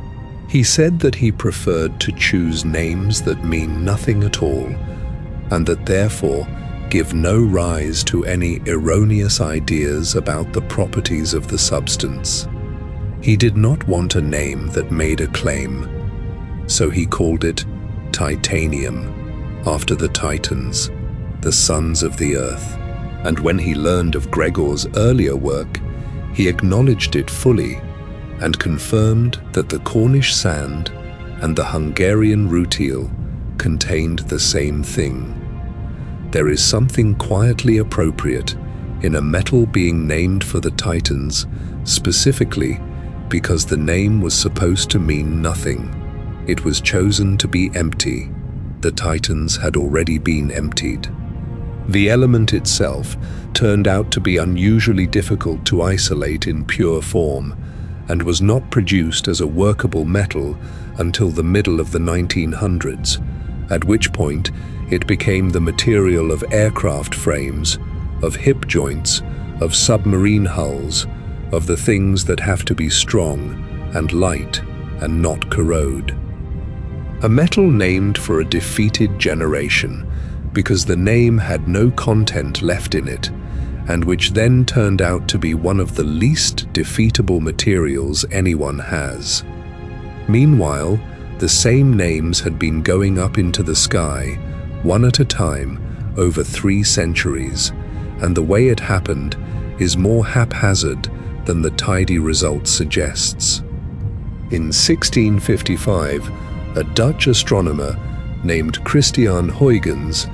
He said that he preferred to choose names that mean nothing at all, and that therefore give no rise to any erroneous ideas about the properties of the substance. He did not want a name that made a claim, so he called it titanium, after the Titans, the sons of the earth. And when he learned of Gregor's earlier work, he acknowledged it fully and confirmed that the Cornish sand and the Hungarian rutile contained the same thing. There is something quietly appropriate in a metal being named for the Titans, specifically because the name was supposed to mean nothing. It was chosen to be empty. The Titans had already been emptied. The element itself turned out to be unusually difficult to isolate in pure form, and was not produced as a workable metal until the middle of the 1900s, at which point it became the material of aircraft frames, of hip joints, of submarine hulls, of the things that have to be strong and light and not corrode. A metal named for a defeated generation, because the name had no content left in it, and which then turned out to be one of the least defeatable materials anyone has. Meanwhile, the same names had been going up into the sky, one at a time, over 3 centuries, and the way it happened is more haphazard than the tidy result suggests. In 1655, a Dutch astronomer named Christian Huygens,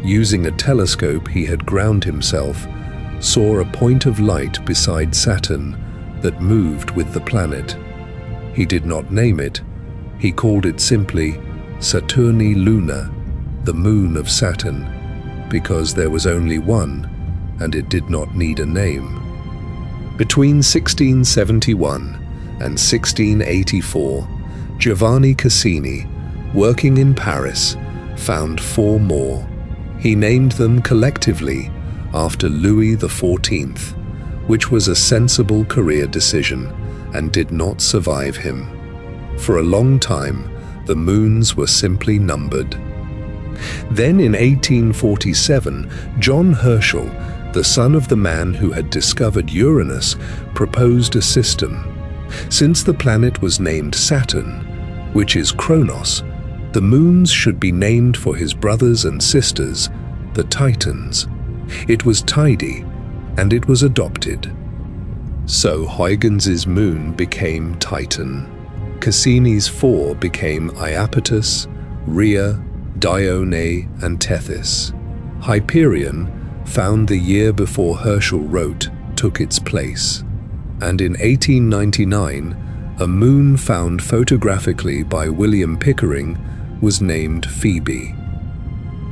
using a telescope he had ground himself, saw a point of light beside Saturn that moved with the planet. He did not name it. He called it simply Saturni Luna, the moon of Saturn, because there was only one, and it did not need a name. Between 1671 and 1684, Giovanni Cassini, working in Paris, found 4 more. He named them collectively after Louis XIV, which was a sensible career decision and did not survive him. For a long time, the moons were simply numbered. Then in 1847, John Herschel, the son of the man who had discovered Uranus, proposed a system. Since the planet was named Saturn, which is Kronos, the moons should be named for his brothers and sisters, the Titans. It was tidy, and it was adopted. So Huygens' moon became Titan. Cassini's 4 became Iapetos, Rhea, Dione, and Tethys. Hyperion, found the year before Herschel wrote, took its place. And in 1899, a moon found photographically by William Pickering was named Phoebe.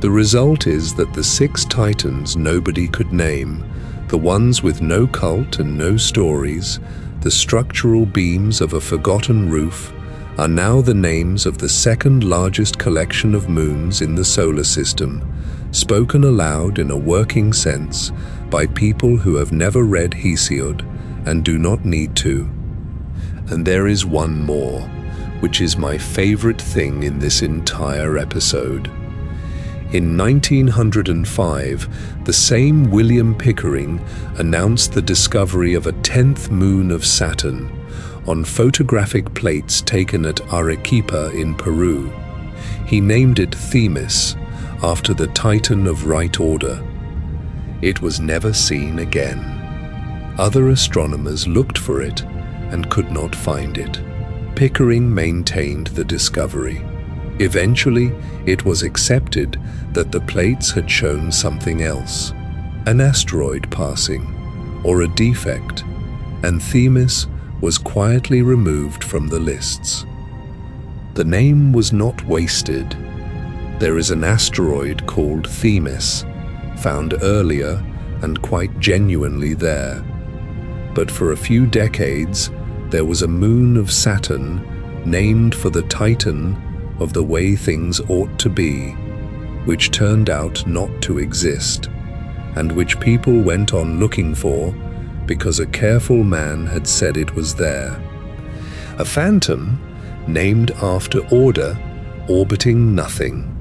The result is that the 6 Titans nobody could name, the ones with no cult and no stories, the structural beams of a forgotten roof, are now the names of the second largest collection of moons in the solar system, spoken aloud in a working sense by people who have never read Hesiod and do not need to. And there is one more, which is my favorite thing in this entire episode. In 1905, the same William Pickering announced the discovery of a 10th moon of Saturn on photographic plates taken at Arequipa in Peru. He named it Themis, after the Titan of right order. It was never seen again. Other astronomers looked for it and could not find it. Pickering maintained the discovery. Eventually, it was accepted that the plates had shown something else, an asteroid passing, or a defect, and Themis was quietly removed from the lists. The name was not wasted. There is an asteroid called Themis, found earlier and quite genuinely there. But for a few decades, there was a moon of Saturn named for the Titan of the way things ought to be, which turned out not to exist, and which people went on looking for because a careful man had said it was there. A phantom named after order, orbiting nothing.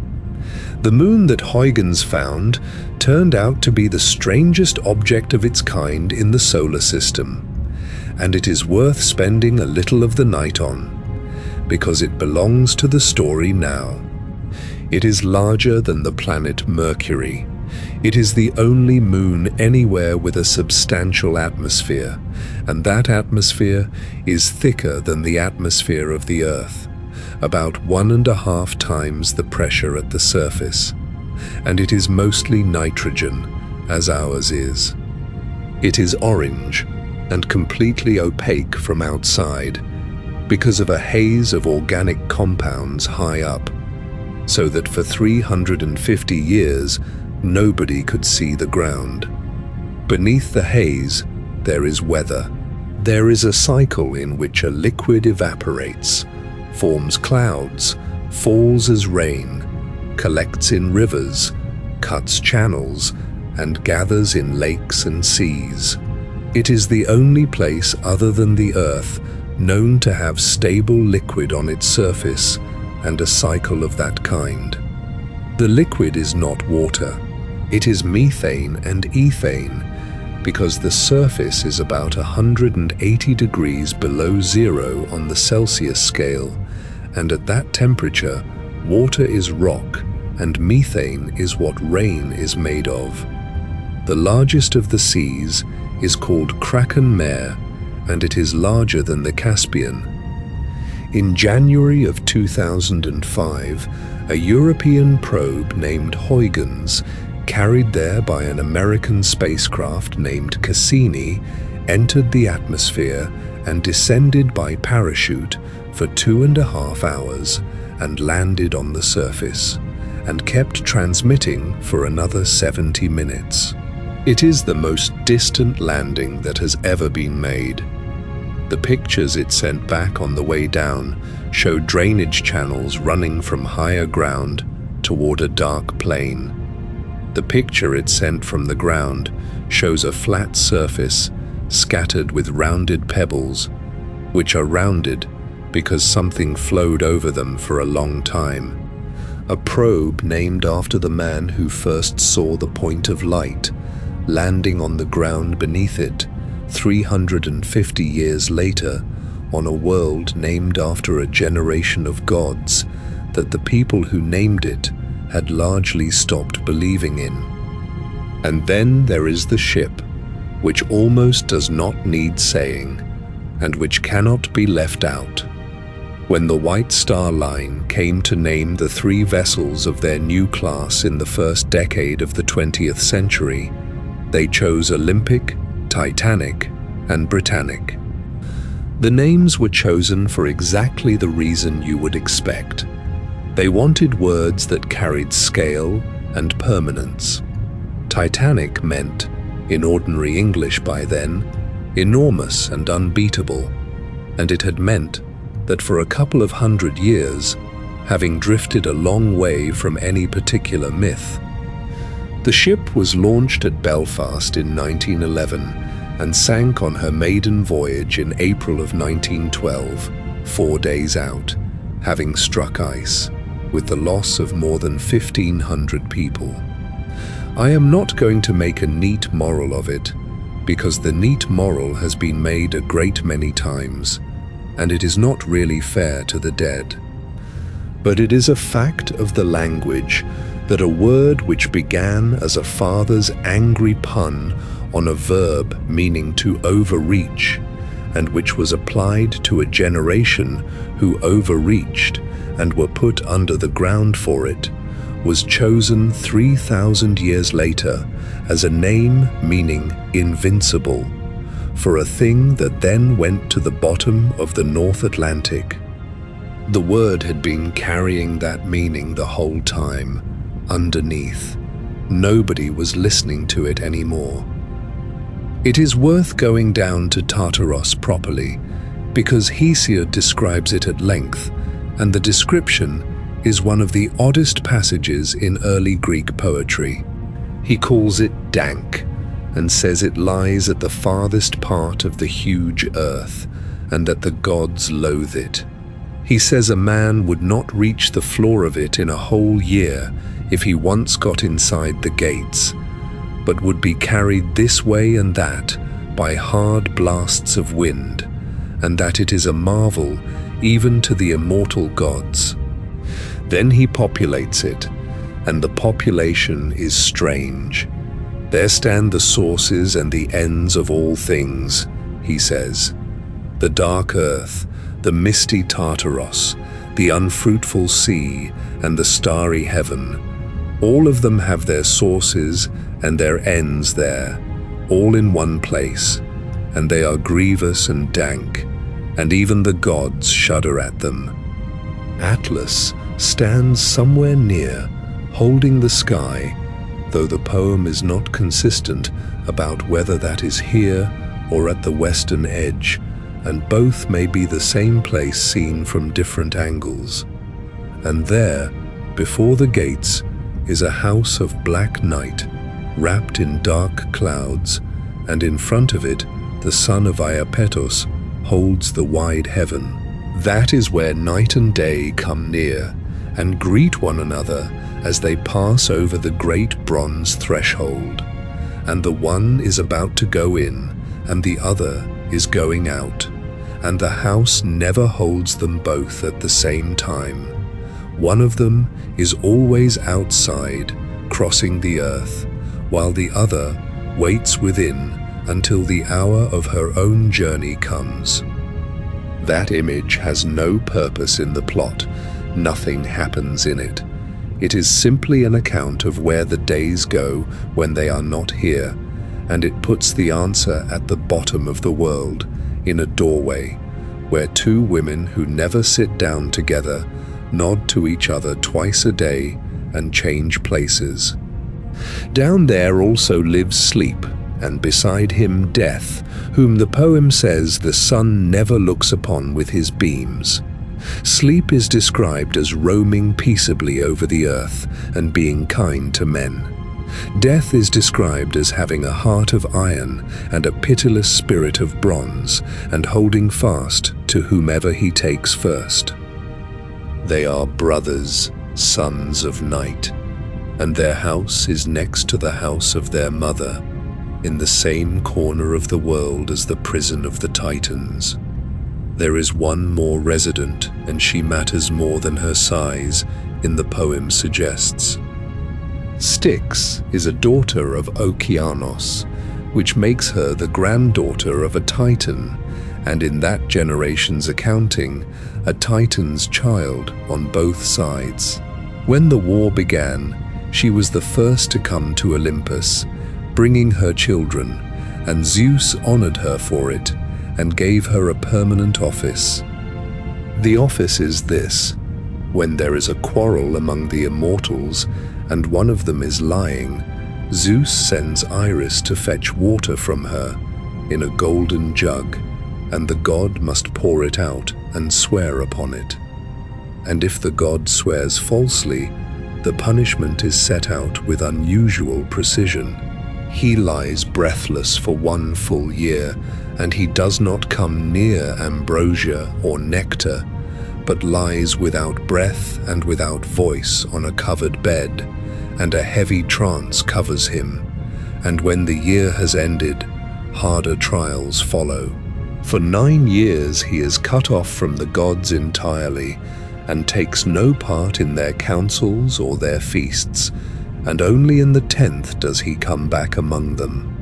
The moon that Huygens found turned out to be the strangest object of its kind in the solar system, and it is worth spending a little of the night on, because it belongs to the story now. It is larger than the planet Mercury. It is the only moon anywhere with a substantial atmosphere, and that atmosphere is thicker than the atmosphere of the Earth, about 1.5 times the pressure at the surface, and it is mostly nitrogen, as ours is. It is orange and completely opaque from outside, because of a haze of organic compounds high up, so that for 350 years nobody could see the ground. Beneath the haze there is weather. There is a cycle in which a liquid evaporates, forms clouds, falls as rain, collects in rivers, cuts channels, and gathers in lakes and seas. It is the only place other than the Earth known to have stable liquid on its surface and a cycle of that kind. The liquid is not water. It is methane and ethane, because the surface is about 180 degrees below zero on the Celsius scale, and at that temperature, water is rock and methane is what rain is made of. The largest of the seas is called Kraken Mare, and it is larger than the Caspian. In January of 2005, a European probe named Huygens, carried there by an American spacecraft named Cassini, entered the atmosphere and descended by parachute for 2.5 hours and landed on the surface, and kept transmitting for another 70 minutes. It is the most distant landing that has ever been made. The pictures it sent back on the way down show drainage channels running from higher ground toward a dark plain. The picture it sent from the ground shows a flat surface scattered with rounded pebbles, which are rounded because something flowed over them for a long time. A probe named after the man who first saw the point of light, landing on the ground beneath it 350 years later, on a world named after a generation of gods that the people who named it had largely stopped believing in. And then there is the ship, which almost does not need saying, and which cannot be left out. When the White Star Line came to name the 3 vessels of their new class in the first decade of the 20th century, they chose Olympic, Titanic, and Britannic. The names were chosen for exactly the reason you would expect. They wanted words that carried scale and permanence. Titanic meant, in ordinary English by then, enormous and unbeatable, and it had meant that for a couple of 100 years, having drifted a long way from any particular myth. The ship was launched at Belfast in 1911 and sank on her maiden voyage in April of 1912, 4 days out, having struck ice, with the loss of more than 1,500 people. I am not going to make a neat moral of it, because the neat moral has been made a great many times, and it is not really fair to the dead. But it is a fact of the language that a word which began as a father's angry pun on a verb meaning to overreach, and which was applied to a generation who overreached and were put under the ground for it, was chosen 3,000 years later as a name meaning invincible, for a thing that then went to the bottom of the North Atlantic. The word had been carrying that meaning the whole time, underneath. Nobody was listening to it anymore. It is worth going down to Tartaros properly, because Hesiod describes it at length, and the description is one of the oddest passages in early Greek poetry. He calls it dank, and says it lies at the farthest part of the huge earth, and that the gods loathe it. He says a man would not reach the floor of it in a whole year if he once got inside the gates, but would be carried this way and that by hard blasts of wind, and that it is a marvel even to the immortal gods. Then he populates it, and the population is strange. There stand the sources and the ends of all things, he says. The dark earth, the misty Tartaros, the unfruitful sea, and the starry heaven. All of them have their sources and their ends there, all in one place, and they are grievous and dank, and even the gods shudder at them. Atlas stands somewhere near, holding the sky, though the poem is not consistent about whether that is here or at the western edge, and both may be the same place seen from different angles. And there, before the gates, is a house of black night, wrapped in dark clouds, and in front of it, the son of Iapetos holds the wide heaven. That is where night and day come near, and greet one another as they pass over the great bronze threshold, and the one is about to go in, and the other is going out, and the house never holds them both at the same time. One of them is always outside, crossing the earth, while the other waits within until the hour of her own journey comes. That image has no purpose in the plot. Nothing happens in it. It is simply an account of where the days go when they are not here, and it puts the answer at the bottom of the world, in a doorway, where 2 women who never sit down together nod to each other twice a day and change places. Down there also lives Sleep, and beside him Death, whom the poem says the sun never looks upon with his beams. Sleep is described as roaming peaceably over the earth and being kind to men. Death is described as having a heart of iron and a pitiless spirit of bronze, and holding fast to whomever he takes first. They are brothers, sons of night, and their house is next to the house of their mother, in the same corner of the world as the prison of the Titans. There is one more resident, and she matters more than her size, in the poem suggests. Styx is a daughter of Okeanos, which makes her the granddaughter of a Titan, and in that generation's accounting, a Titan's child on both sides. When the war began, she was the first to come to Olympus, bringing her children, and Zeus honored her for it and gave her a permanent office. The office is this: when there is a quarrel among the immortals and one of them is lying, Zeus sends Iris to fetch water from her in a golden jug, and the god must pour it out and swear upon it. And if the god swears falsely, the punishment is set out with unusual precision. He lies breathless for 1 full year, and he does not come near ambrosia or nectar, but lies without breath and without voice on a covered bed, and a heavy trance covers him. And when the year has ended, harder trials follow. For 9 years he is cut off from the gods entirely, and takes no part in their councils or their feasts, and only in the 10th does he come back among them.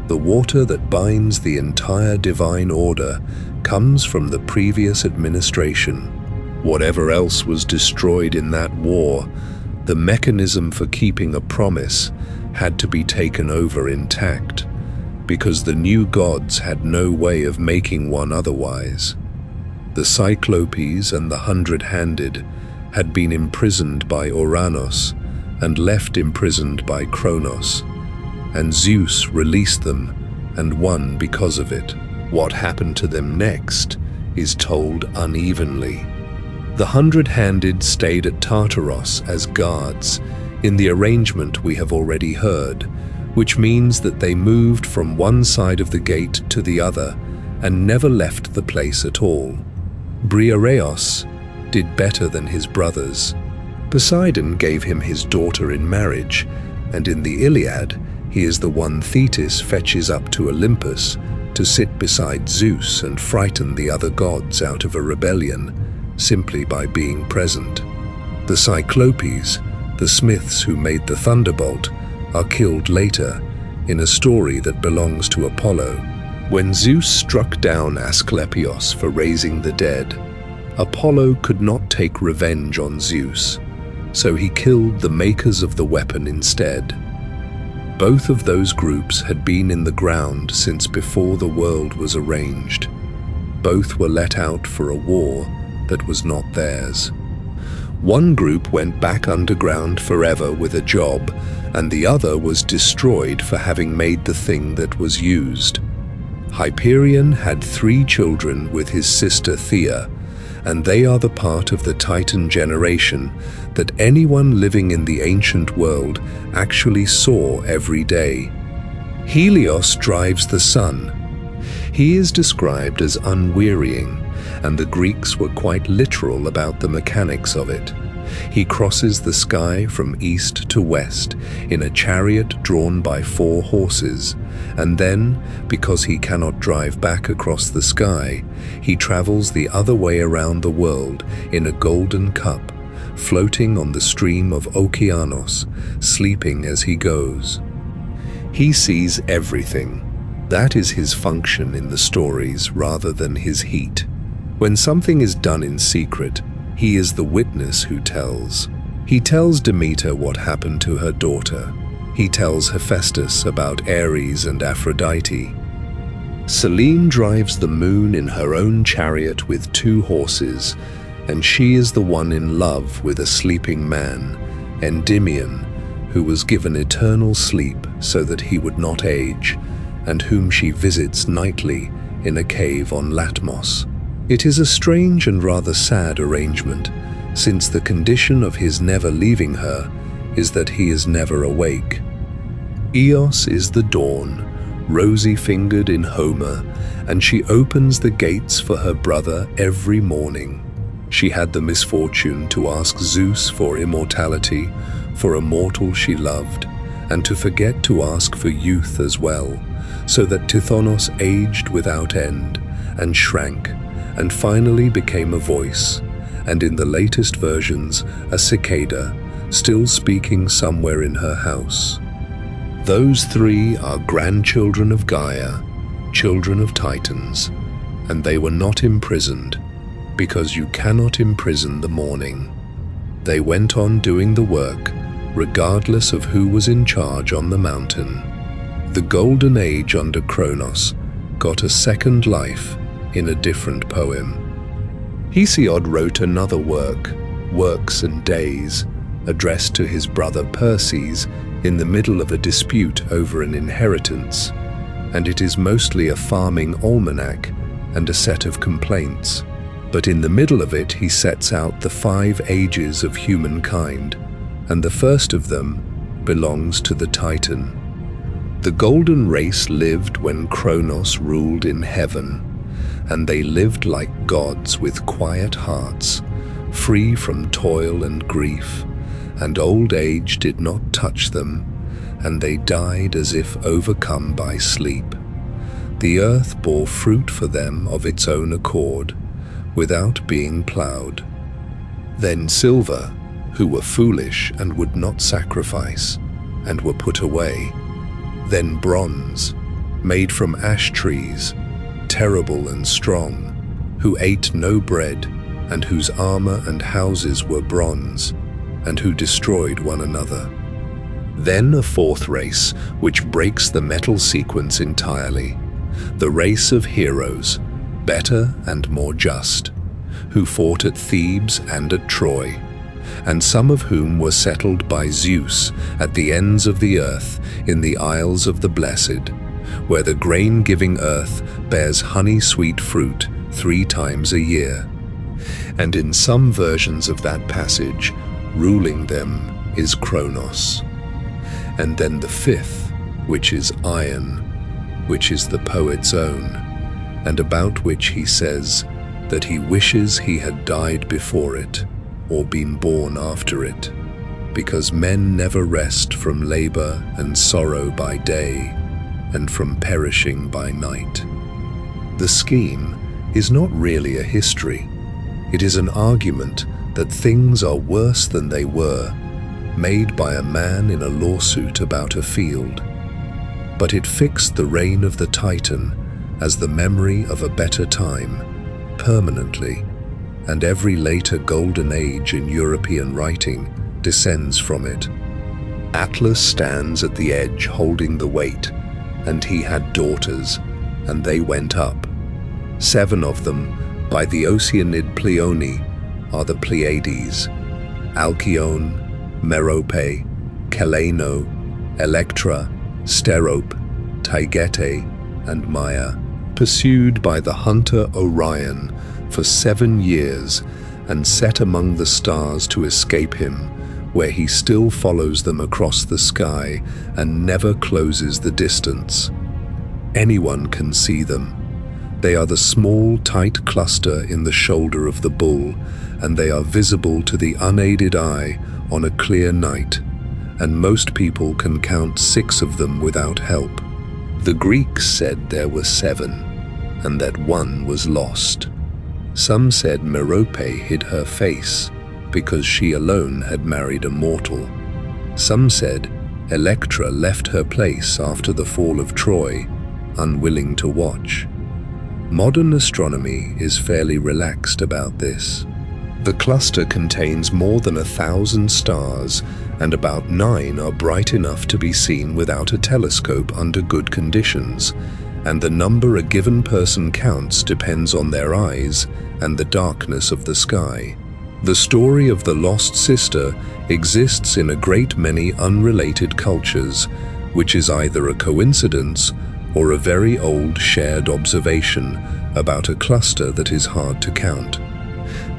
The water that binds the entire divine order comes from the previous administration. Whatever else was destroyed in that war, the mechanism for keeping a promise had to be taken over intact, because the new gods had no way of making one otherwise. The Cyclopes and the 100-handed had been imprisoned by Uranus and left imprisoned by Kronos, and Zeus released them and won because of it. What happened to them next is told unevenly. The 100-handed stayed at Tartaros as guards in the arrangement we have already heard, which means that they moved from one side of the gate to the other and never left the place at all. Briareos did better than his brothers. Poseidon gave him his daughter in marriage, and in the Iliad, he is the one Tethys fetches up to Olympus to sit beside Zeus and frighten the other gods out of a rebellion simply by being present. The Cyclopes, the smiths who made the thunderbolt, are killed later in a story that belongs to Apollo. When Zeus struck down Asclepios for raising the dead, Apollo could not take revenge on Zeus, so he killed the makers of the weapon instead. Both of those groups had been in the ground since before the world was arranged. Both were let out for a war that was not theirs. One group went back underground forever with a job, and the other was destroyed for having made the thing that was used. Hyperion had 3 children with his sister Theia, and they are the part of the Titan generation that anyone living in the ancient world actually saw every day. Helios drives the sun. He is described as unwearying, and the Greeks were quite literal about the mechanics of it. He crosses the sky from east to west in a chariot drawn by 4 horses, and then, because he cannot drive back across the sky, he travels the other way around the world in a golden cup, floating on the stream of Okeanos, sleeping as he goes. He sees everything. That is his function in the stories rather than his heat. When something is done in secret, he is the witness who tells. He tells Demeter what happened to her daughter. He tells Hephaestus about Ares and Aphrodite. Selene drives the moon in her own chariot with 2 horses, and she is the one in love with a sleeping man, Endymion, who was given eternal sleep so that he would not age, and whom she visits nightly in a cave on Latmos. It is a strange and rather sad arrangement, since the condition of his never leaving her is that he is never awake. Eos is the dawn, rosy-fingered in Homer, and she opens the gates for her brother every morning. She had the misfortune to ask Zeus for immortality, for a mortal she loved, and to forget to ask for youth as well, so that Tithonus aged without end and shrank, and finally became a voice, and in the latest versions, a cicada, still speaking somewhere in her house. Those three are grandchildren of Gaia, children of Titans, and they were not imprisoned, because you cannot imprison the morning. They went on doing the work, regardless of who was in charge on the mountain. The Golden Age under Kronos got a second life in a different poem. Hesiod wrote another work, Works and Days, addressed to his brother Perses in the middle of a dispute over an inheritance, and it is mostly a farming almanac and a set of complaints. But in the middle of it he sets out the 5 ages of humankind, and the first of them belongs to the Titan. The golden race lived when Kronos ruled in heaven, and they lived like gods with quiet hearts, free from toil and grief, and old age did not touch them, and they died as if overcome by sleep. The earth bore fruit for them of its own accord, without being ploughed. Then silver, who were foolish and would not sacrifice, and were put away. Then bronze, made from ash trees, terrible and strong, who ate no bread, and whose armor and houses were bronze, and who destroyed one another. Then a fourth race, which breaks the metal sequence entirely, the race of heroes, better and more just, who fought at Thebes and at Troy, and some of whom were settled by Zeus at the ends of the earth in the Isles of the Blessed, where the grain-giving earth bears honey-sweet fruit 3 times a year. And in some versions of that passage, ruling them is Kronos. And then the fifth, which is iron, which is the poet's own, and about which he says that he wishes he had died before it, or been born after it, because men never rest from labor and sorrow by day, and from perishing by night. The scheme is not really a history. It is an argument that things are worse than they were, made by a man in a lawsuit about a field. But it fixed the reign of the Titan as the memory of a better time, permanently, and every later golden age in European writing descends from it. Atlas stands at the edge holding the weight, and he had daughters, and they went up. 7 of them, by the Oceanid Pleione, are the Pleiades: Alcyone, Merope, Celaeno, Electra, Sterope, Taygete, and Maia, pursued by the hunter Orion for 7 years and set among the stars to escape him, where he still follows them across the sky and never closes the distance. Anyone can see them. They are the small, tight cluster in the shoulder of the bull, and they are visible to the unaided eye on a clear night, and most people can count 6 of them without help. The Greeks said there were 7, and that 1 was lost. Some said Merope hid her face, because she alone had married a mortal. Some said Electra left her place after the fall of Troy, unwilling to watch. Modern astronomy is fairly relaxed about this. The cluster contains more than 1,000 stars, and about 9 are bright enough to be seen without a telescope under good conditions, and the number a given person counts depends on their eyes and the darkness of the sky. The story of the lost sister exists in a great many unrelated cultures, which is either a coincidence or a very old shared observation about a cluster that is hard to count.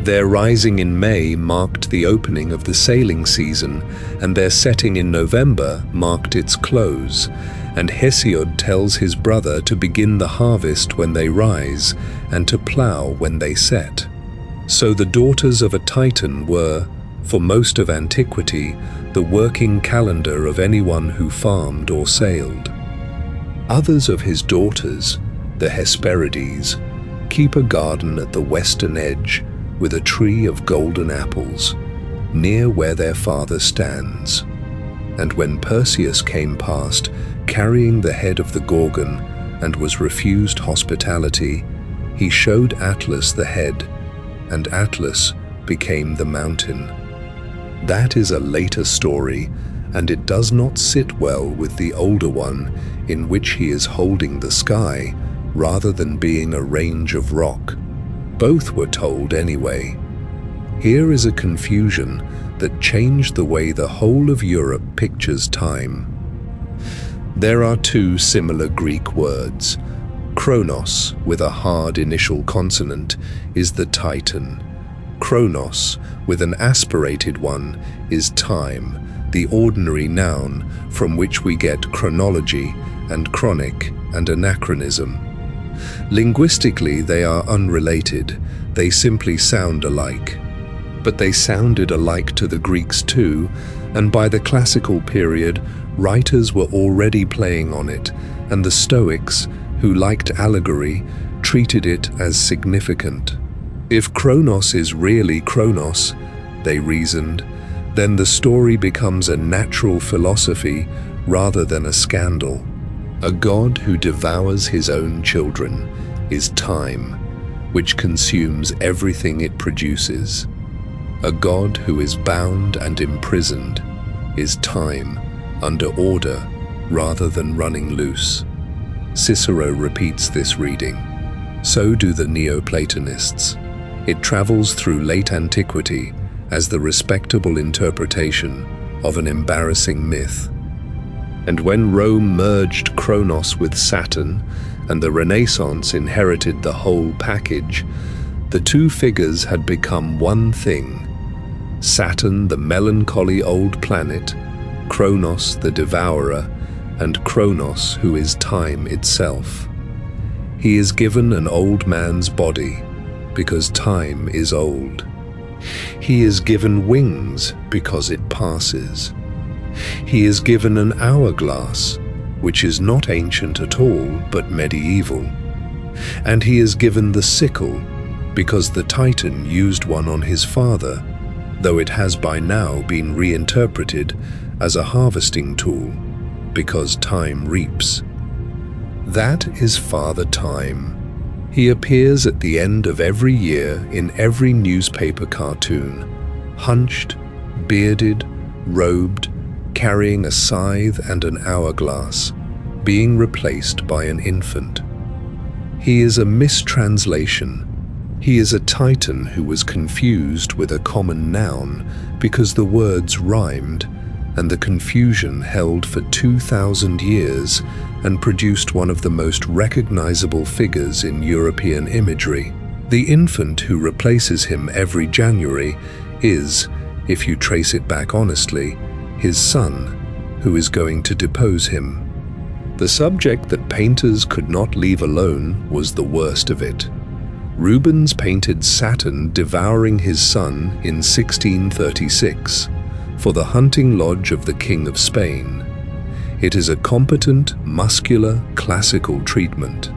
Their rising in May marked the opening of the sailing season, and their setting in November marked its close, and Hesiod tells his brother to begin the harvest when they rise, and to plough when they set. So the daughters of a Titan were, for most of antiquity, the working calendar of anyone who farmed or sailed. Others of his daughters, the Hesperides, keep a garden at the western edge with a tree of golden apples, near where their father stands. And when Perseus came past, carrying the head of the Gorgon, and was refused hospitality, he showed Atlas the head, and Atlas became the mountain. That is a later story, and it does not sit well with the older one, in which he is holding the sky, rather than being a range of rock. Both were told anyway. Here is a confusion that changed the way the whole of Europe pictures time. There are two similar Greek words. Kronos, with a hard initial consonant, is the Titan. Chronos, with an aspirated one, is time, the ordinary noun from which we get chronology and chronic and anachronism. Linguistically, they are unrelated. They simply sound alike. But they sounded alike to the Greeks too, and by the classical period, writers were already playing on it, and the Stoics, who liked allegory, treated it as significant. If Kronos is really Chronos, they reasoned, then the story becomes a natural philosophy rather than a scandal. A god who devours his own children is time, which consumes everything it produces. A god who is bound and imprisoned is time, under order rather than running loose. Cicero repeats this reading. So do the Neoplatonists. It travels through late antiquity as the respectable interpretation of an embarrassing myth. And when Rome merged Kronos with Saturn, and the Renaissance inherited the whole package, the two figures had become one thing. Saturn, the melancholy old planet, Kronos, the devourer, and Kronos, who is time itself. He is given an old man's body, because time is old. He is given wings, because it passes. He is given an hourglass, which is not ancient at all, but medieval. And he is given the sickle, because the Titan used one on his father, though it has by now been reinterpreted as a harvesting tool, because time reaps. That is Father Time. He appears at the end of every year in every newspaper cartoon, hunched, bearded, robed, carrying a scythe and an hourglass, being replaced by an infant. He is a mistranslation. He is a Titan who was confused with a common noun because the words rhymed, and the confusion held for 2,000 years and produced one of the most recognizable figures in European imagery. The infant who replaces him every January is, if you trace it back honestly, his son, who is going to depose him. The subject that painters could not leave alone was the worst of it. Rubens painted Saturn devouring his son in 1636 for the hunting lodge of the King of Spain. It is a competent, muscular, classical treatment.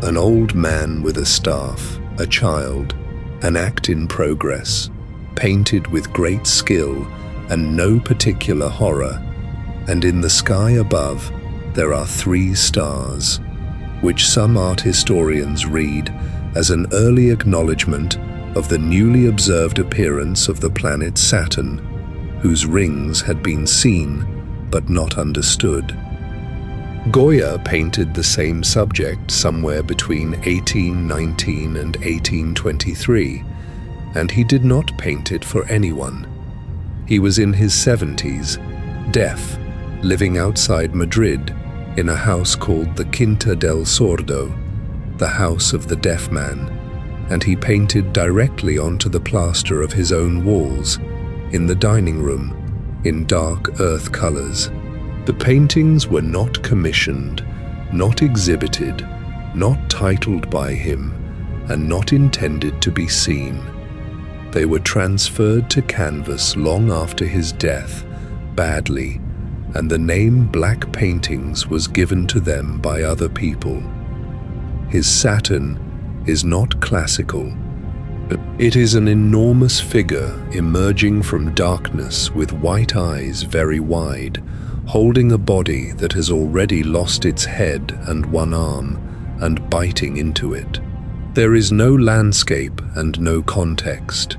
An old man with a staff, a child, an act in progress, painted with great skill and no particular horror, and in the sky above there are 3 stars, which some art historians read as an early acknowledgement of the newly observed appearance of the planet Saturn, whose rings had been seen but not understood. Goya painted the same subject somewhere between 1819 and 1823, and he did not paint it for anyone. He was in his 70s, deaf, living outside Madrid in a house called the Quinta del Sordo, the House of the Deaf Man, and he painted directly onto the plaster of his own walls, in the dining room, in dark earth colors. The paintings were not commissioned, not exhibited, not titled by him, and not intended to be seen. They were transferred to canvas long after his death, badly, and the name Black Paintings was given to them by other people. His Saturn is not classical. It is an enormous figure emerging from darkness with white eyes very wide, holding a body that has already lost its head and one arm, and biting into it. There is no landscape and no context.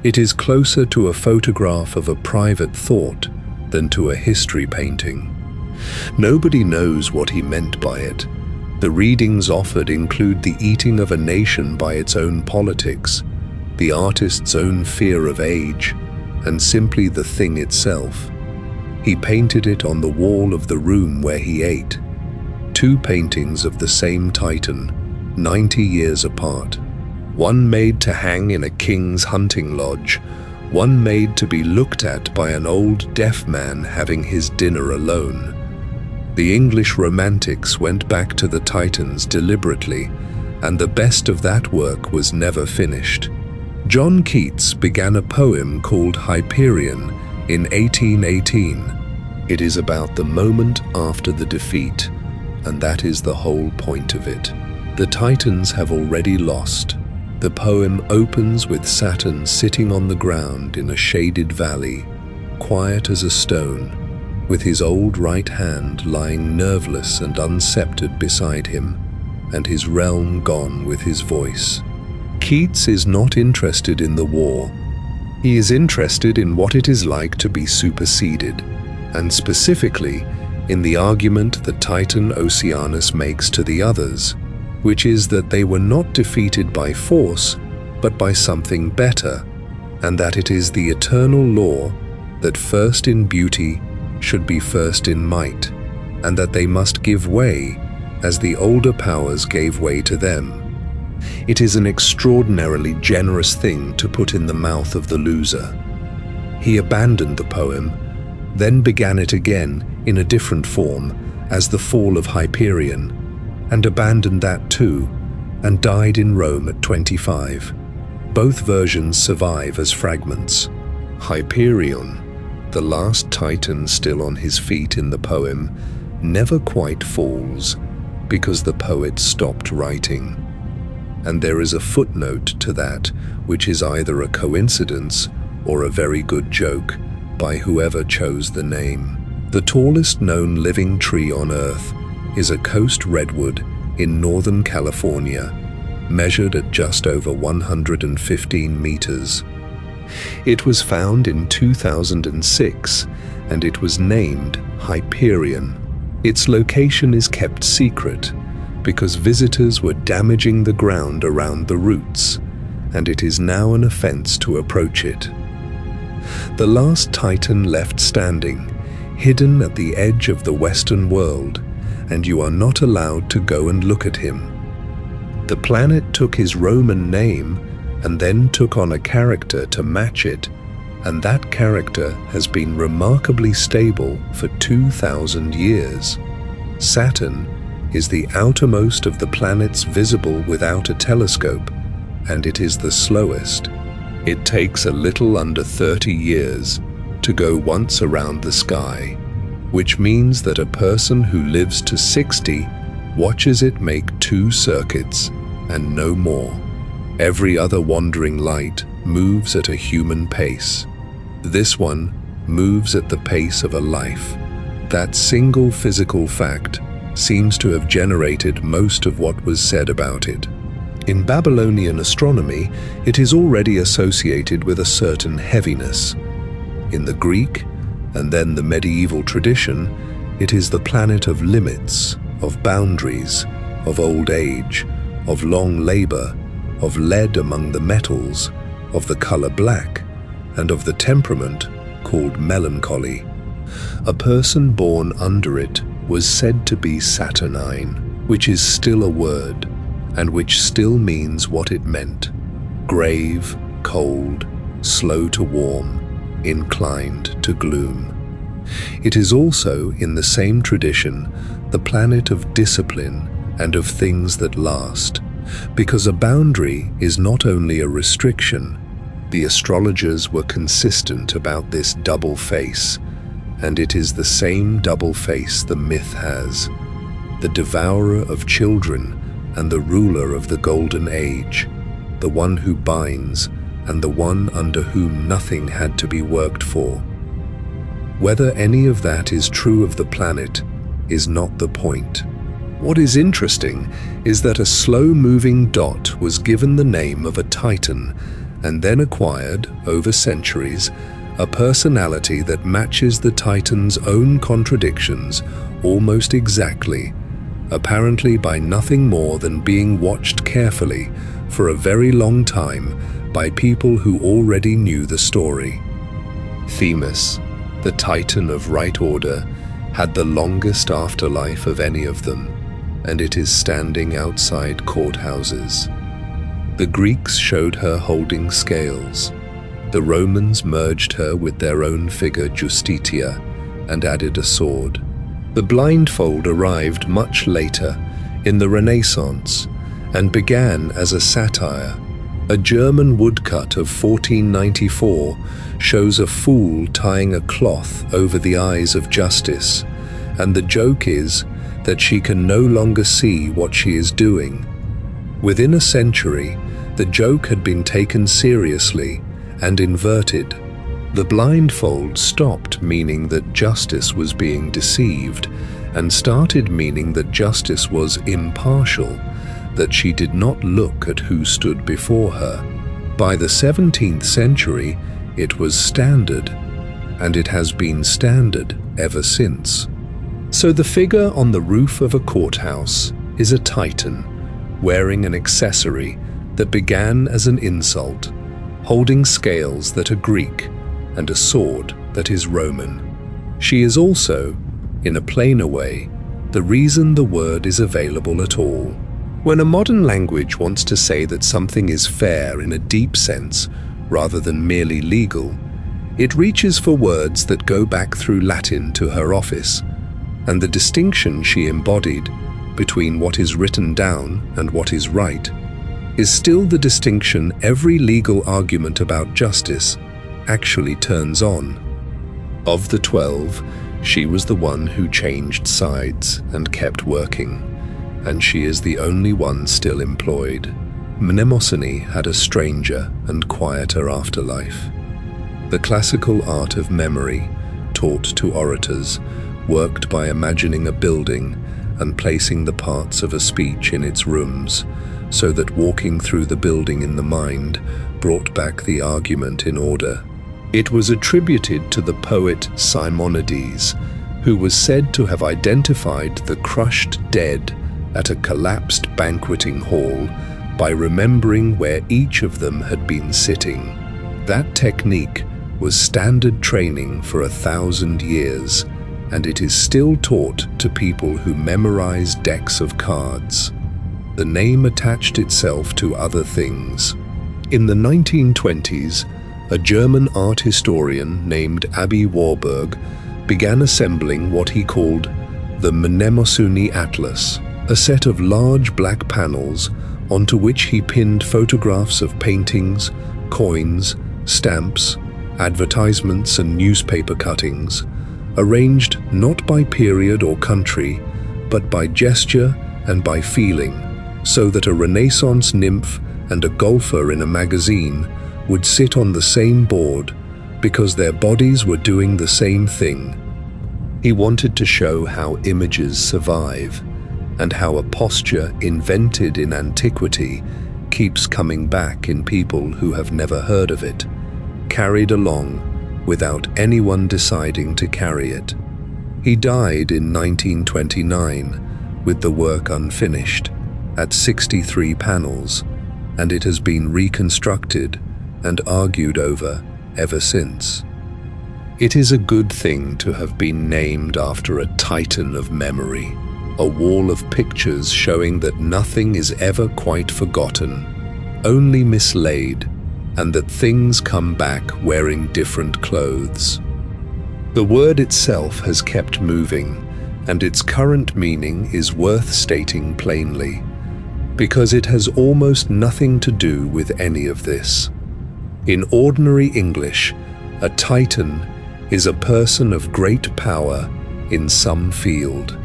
It is closer to a photograph of a private thought than to a history painting. Nobody knows what he meant by it. The readings offered include the eating of a nation by its own politics, the artist's own fear of age, and simply the thing itself. He painted it on the wall of the room where he ate. Two paintings of the same Titan, 90 years apart. One made to hang in a king's hunting lodge, one made to be looked at by an old deaf man having his dinner alone. The English romantics went back to the Titans deliberately, and the best of that work was never finished. John Keats began a poem called Hyperion in 1818. It is about the moment after the defeat, and that is the whole point of it. The Titans have already lost. The poem opens with Saturn sitting on the ground in a shaded valley, quiet as a stone, with his old right hand lying nerveless and unsceptered beside him, and his realm gone with his voice. Keats is not interested in the war. He is interested in what it is like to be superseded, and specifically in the argument that Titan Oceanus makes to the others, which is that they were not defeated by force, but by something better, and that it is the eternal law that first in beauty should be first in might, and that they must give way as the older powers gave way to them. It is an extraordinarily generous thing to put in the mouth of the loser. He abandoned the poem, then began it again in a different form as the fall of Hyperion, and abandoned that too, and died in Rome at 25. Both versions survive as fragments. Hyperion, the last Titan still on his feet in the poem, never quite falls because the poet stopped writing. And there is a footnote to that, which is either a coincidence or a very good joke by whoever chose the name. The tallest known living tree on Earth is a coast redwood in Northern California, measured at just over 115 meters. It was found in 2006, and it was named Hyperion. Its location is kept secret because visitors were damaging the ground around the roots, and it is now an offense to approach it. The last Titan left standing, hidden at the edge of the Western world, and you are not allowed to go and look at him. The planet took his Roman name and then took on a character to match it, and that character has been remarkably stable for 2,000 years. Saturn is the outermost of the planets visible without a telescope, and it is the slowest. It takes a little under 30 years to go once around the sky, which means that a person who lives to 60 watches it make 2 circuits and no more. Every other wandering light moves at a human pace. This one moves at the pace of a life. That single physical fact seems to have generated most of what was said about it. In Babylonian astronomy, it is already associated with a certain heaviness. In the Greek, and then the medieval tradition, it is the planet of limits, of boundaries, of old age, of long labor, of lead among the metals, of the color black, and of the temperament called melancholy. A person born under it was said to be Saturnine, which is still a word, and which still means what it meant: grave, cold, slow to warm, inclined to gloom. It is also, in the same tradition, the planet of discipline and of things that last, because a boundary is not only a restriction. The astrologers were consistent about this double face, and it is the same double face the myth has. The devourer of children and the ruler of the Golden Age, the one who binds and the one under whom nothing had to be worked for. Whether any of that is true of the planet is not the point. What is interesting is that a slow-moving dot was given the name of a Titan and then acquired, over centuries, a personality that matches the Titan's own contradictions almost exactly, apparently by nothing more than being watched carefully for a very long time by people who already knew the story. Themis, the Titan of right order, had the longest afterlife of any of them, and it is standing outside courthouses. The Greeks showed her holding scales. The Romans merged her with their own figure Justitia and added a sword. The blindfold arrived much later, in the Renaissance, and began as a satire. A German woodcut of 1494 shows a fool tying a cloth over the eyes of justice, and the joke is that she can no longer see what she is doing. Within a century, the joke had been taken seriously and inverted. The blindfold stopped meaning that justice was being deceived and started meaning that justice was impartial, that she did not look at who stood before her. By the 17th century, it was standard, and it has been standard ever since. So the figure on the roof of a courthouse is a Titan, wearing an accessory that began as an insult, holding scales that are Greek and a sword that is Roman. She is also, in a plainer way, the reason the word is available at all. When a modern language wants to say that something is fair in a deep sense, rather than merely legal, it reaches for words that go back through Latin to her office, and the distinction she embodied between what is written down and what is right is still the distinction every legal argument about justice actually turns on. Of the 12, she was the one who changed sides and kept working, and she is the only one still employed. Mnemosyne had a stranger and quieter afterlife. The classical art of memory, taught to orators, worked by imagining a building and placing the parts of a speech in its rooms, so that walking through the building in the mind brought back the argument in order. It was attributed to the poet Simonides, who was said to have identified the crushed dead at a collapsed banqueting hall by remembering where each of them had been sitting. That technique was standard training for 1,000 years, and it is still taught to people who memorize decks of cards. The name attached itself to other things. In the 1920s, a German art historian named Aby Warburg began assembling what he called the Mnemosyne Atlas, a set of large black panels onto which he pinned photographs of paintings, coins, stamps, advertisements and newspaper cuttings, arranged not by period or country, but by gesture and by feeling, so that a Renaissance nymph and a golfer in a magazine would sit on the same board because their bodies were doing the same thing. He wanted to show how images survive and how a posture invented in antiquity keeps coming back in people who have never heard of it, carried along without anyone deciding to carry it. He died in 1929 with the work unfinished, at 63 panels, and it has been reconstructed and argued over ever since. It is a good thing to have been named after a titan of memory, a wall of pictures showing that nothing is ever quite forgotten, only mislaid, and that things come back wearing different clothes. The word itself has kept moving, and its current meaning is worth stating plainly, because it has almost nothing to do with any of this. In ordinary English, a titan is a person of great power in some field,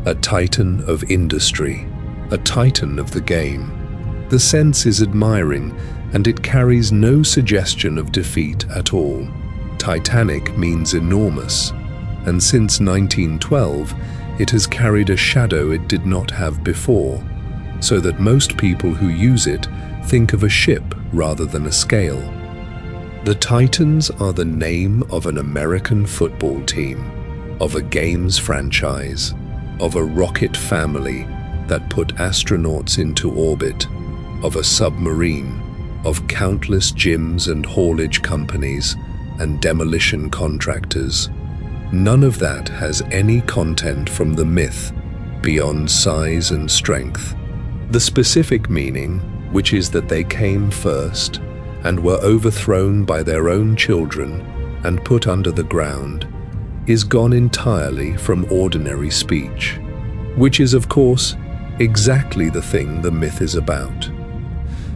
a titan of industry, a titan of the game. The sense is admiring, and it carries no suggestion of defeat at all. Titanic means enormous, and since 1912, it has carried a shadow it did not have before, so that most people who use it think of a ship rather than a scale. The Titans are the name of an American football team, of a games franchise, of a rocket family that put astronauts into orbit, of a submarine, of countless gyms and haulage companies and demolition contractors. None of that has any content from the myth beyond size and strength. The specific meaning, which is that they came first and were overthrown by their own children and put under the ground, is gone entirely from ordinary speech, which is, of course, exactly the thing the myth is about.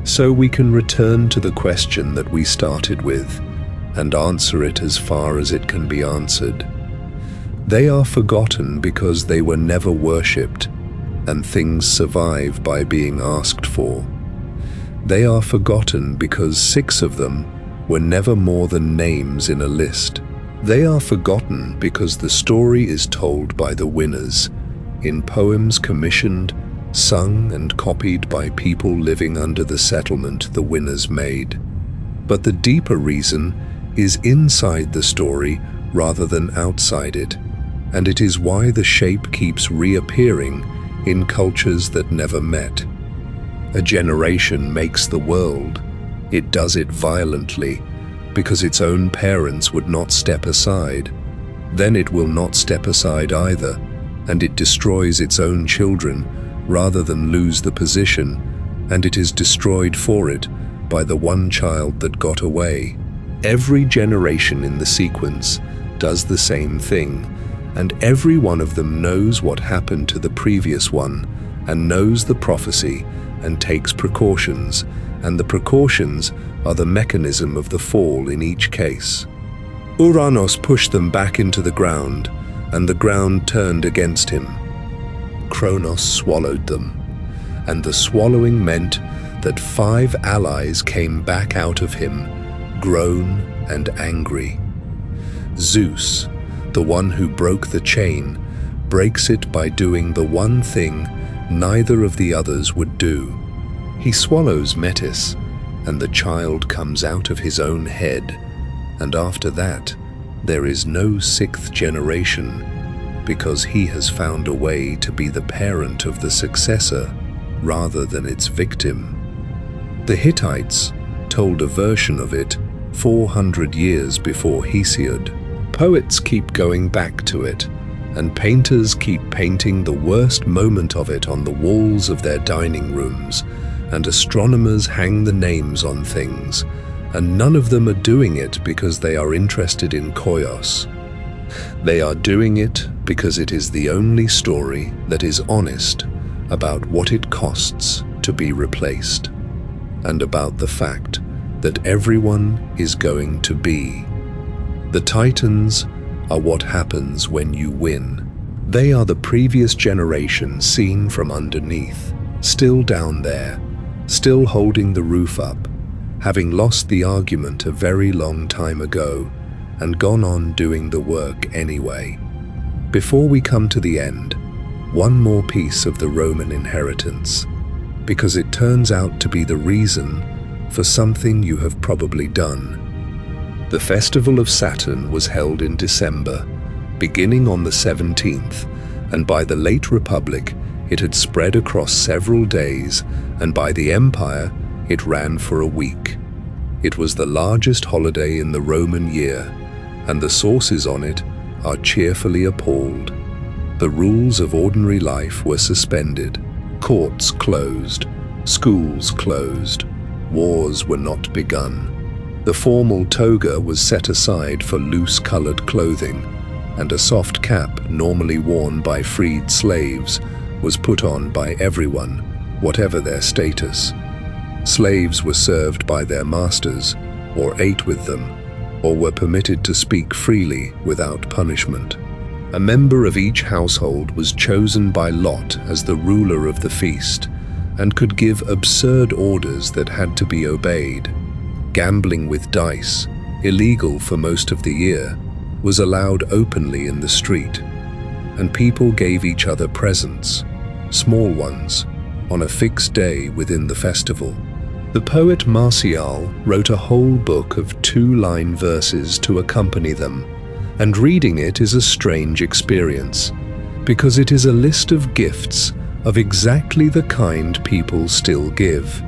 So we can return to the question that we started with and answer it as far as it can be answered. They are forgotten because they were never worshipped, and things survive by being asked for. They are forgotten because 6 of them were never more than names in a list. They are forgotten because the story is told by the winners, in poems commissioned, sung and copied by people living under the settlement the winners made. But the deeper reason is inside the story rather than outside it, and it is why the shape keeps reappearing in cultures that never met. A generation makes the world. It does it violently because its own parents would not step aside. Then it will not step aside either, and it destroys its own children rather than lose the position, and it is destroyed for it by the one child that got away. Every generation in the sequence does the same thing, and every one of them knows what happened to the previous one, and knows the prophecy, and takes precautions, and the precautions are the mechanism of the fall in each case. Uranos pushed them back into the ground, and the ground turned against him. Kronos swallowed them, and the swallowing meant that 5 allies came back out of him, grown and angry. Zeus, the one who broke the chain, breaks it by doing the one thing neither of the others would do. He swallows Metis, and the child comes out of his own head, and after that, there is no 6th generation, because he has found a way to be the parent of the successor rather than its victim. The Hittites told a version of it 400 years before Hesiod. Poets keep going back to it, and painters keep painting the worst moment of it on the walls of their dining rooms, and astronomers hang the names on things, and none of them are doing it because they are interested in Koios. They are doing it because it is the only story that is honest about what it costs to be replaced, and about the fact that everyone is going to be. The Titans are what happens when you win. They are the previous generation seen from underneath, still down there, still holding the roof up, having lost the argument a very long time ago and gone on doing the work anyway. Before we come to the end, one more piece of the Roman inheritance, because it turns out to be the reason for something you have probably done. The festival of Saturn was held in December, beginning on the 17th, and by the late Republic it had spread across several days, and by the Empire it ran for a week. It was the largest holiday in the Roman year, and the sources on it are cheerfully appalled. The rules of ordinary life were suspended, courts closed, schools closed, wars were not begun. The formal toga was set aside for loose-colored clothing, and a soft cap normally worn by freed slaves was put on by everyone, whatever their status. Slaves were served by their masters, or ate with them, or were permitted to speak freely without punishment. A member of each household was chosen by lot as the ruler of the feast and could give absurd orders that had to be obeyed. Gambling with dice, illegal for most of the year, was allowed openly in the street, and people gave each other presents, small ones, on a fixed day within the festival. The poet Martial wrote a whole book of 2-line verses to accompany them, and reading it is a strange experience, because it is a list of gifts of exactly the kind people still give.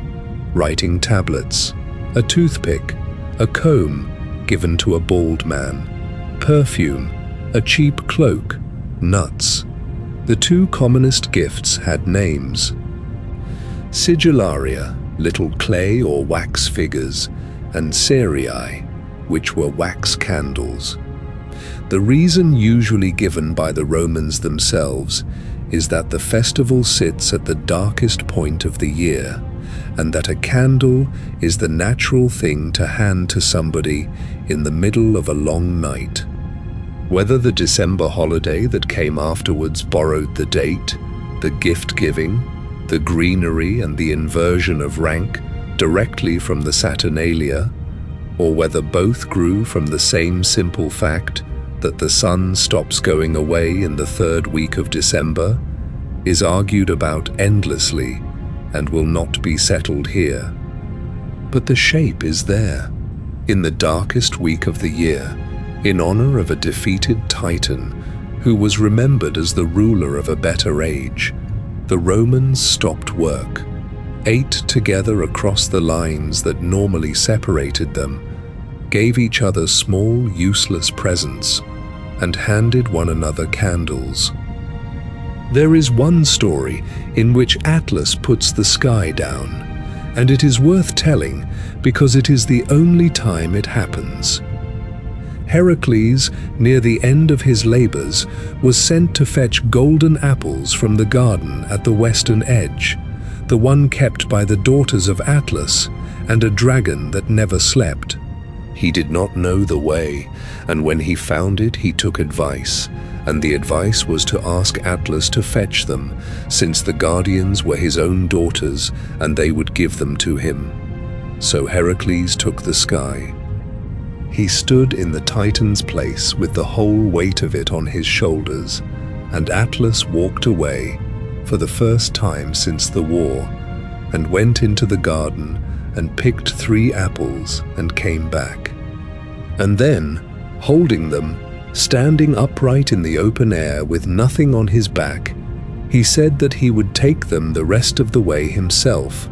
Writing tablets, a toothpick, a comb given to a bald man, perfume, a cheap cloak, nuts. The 2 commonest gifts had names: Sigillaria, little clay or wax figures, and cereae, which were wax candles. The reason usually given by the Romans themselves is that the festival sits at the darkest point of the year, and that a candle is the natural thing to hand to somebody in the middle of a long night. Whether the December holiday that came afterwards borrowed the date, the gift-giving, the greenery and the inversion of rank directly from the Saturnalia, or whether both grew from the same simple fact that the sun stops going away in the 3rd week of December, is argued about endlessly and will not be settled here. But the shape is there. In the darkest week of the year, in honor of a defeated Titan who was remembered as the ruler of a better age, the Romans stopped work, ate together across the lines that normally separated them, gave each other small, useless presents, and handed one another candles. There is one story in which Atlas puts the sky down, and it is worth telling because it is the only time it happens. Heracles, near the end of his labors, was sent to fetch golden apples from the garden at the western edge, the one kept by the daughters of Atlas and a dragon that never slept. He did not know the way, and when he found it, he took advice, and the advice was to ask Atlas to fetch them, since the guardians were his own daughters, and they would give them to him. So Heracles took the sky. He stood in the Titan's place with the whole weight of it on his shoulders, and Atlas walked away, for the first time since the war, and went into the garden and picked 3 apples and came back. And then, holding them, standing upright in the open air with nothing on his back, he said that he would take them the rest of the way himself,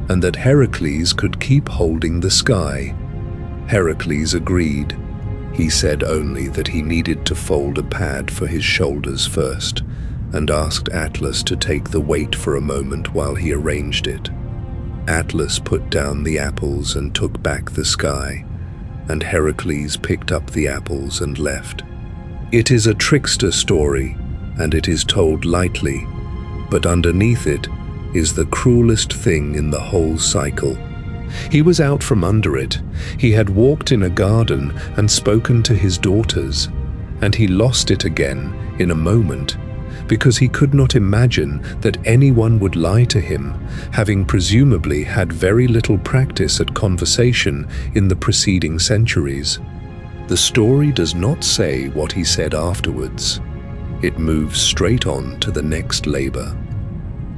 and that Heracles could keep holding the sky. Heracles agreed. He said only that he needed to fold a pad for his shoulders first, and asked Atlas to take the weight for a moment while he arranged it. Atlas put down the apples and took back the sky, and Heracles picked up the apples and left. It is a trickster story, and it is told lightly, but underneath it is the cruelest thing in the whole cycle. He was out from under it. He had walked in a garden and spoken to his daughters, and he lost it again in a moment, because he could not imagine that anyone would lie to him, having presumably had very little practice at conversation in the preceding centuries. The story does not say what he said afterwards. It moves straight on to the next labor.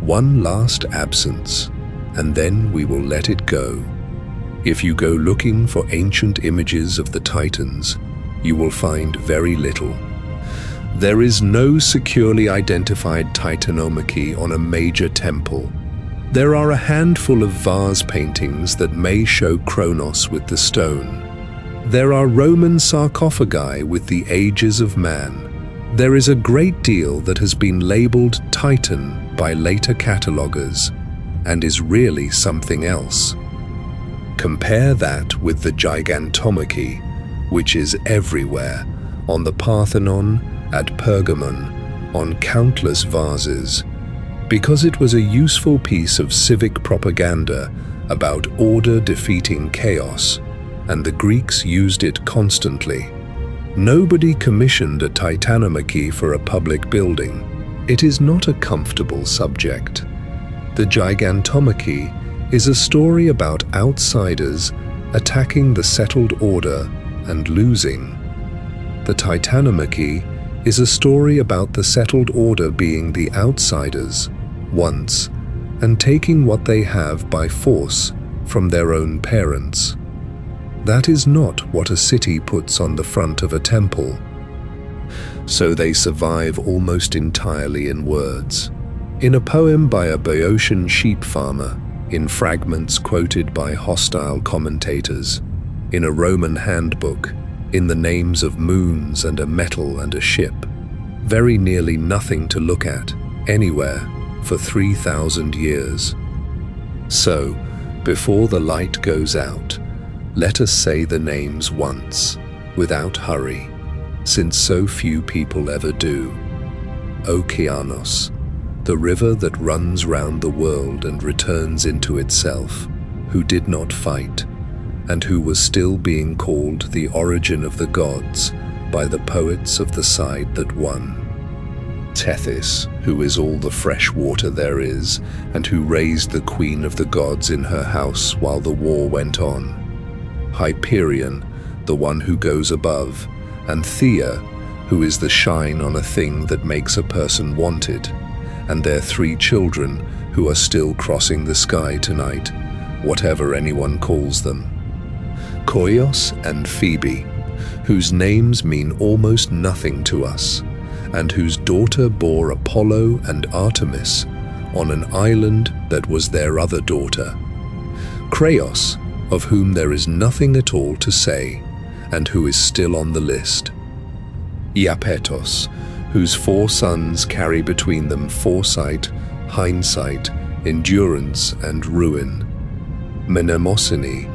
One last absence, and then we will let it go. If you go looking for ancient images of the Titans, you will find very little. There is no securely identified titanomachy on a major temple. There are a handful of vase paintings that may show Kronos with the stone. There are Roman sarcophagi with the ages of man. There is a great deal that has been labeled Titan by later catalogers, and is really something else. Compare that with the gigantomachy, which is everywhere, on the Parthenon, at Pergamon, on countless vases, because it was a useful piece of civic propaganda about order defeating chaos, and the Greeks used it constantly. Nobody commissioned a titanomachy for a public building. It is not a comfortable subject. The gigantomachy is a story about outsiders attacking the settled order and losing. The titanomachy is a story about the settled order being the outsiders once and taking what they have by force from their own parents. That is not what a city puts on the front of a temple. So they survive almost entirely in words. In a poem by a Boeotian sheep farmer, in fragments quoted by hostile commentators, in a Roman handbook, in the names of moons and a metal and a ship. Very nearly nothing to look at, anywhere, for 3,000 years. So, before the light goes out, let us say the names once, without hurry, since so few people ever do. Okeanos, the river that runs round the world and returns into itself, who did not fight, and who was still being called the origin of the gods by the poets of the side that won. Tethys, who is all the fresh water there is, and who raised the queen of the gods in her house while the war went on. Hyperion, the one who goes above, and Theia, who is the shine on a thing that makes a person wanted, and their 3 children who are still crossing the sky tonight, whatever anyone calls them. Koios and Phoebe, whose names mean almost nothing to us, and whose daughter bore Apollo and Artemis on an island that was their other daughter. Kreios, of whom there is nothing at all to say, and who is still on the list. Iapetos, whose 4 sons carry between them foresight, hindsight, endurance, and ruin. Mnemosyne,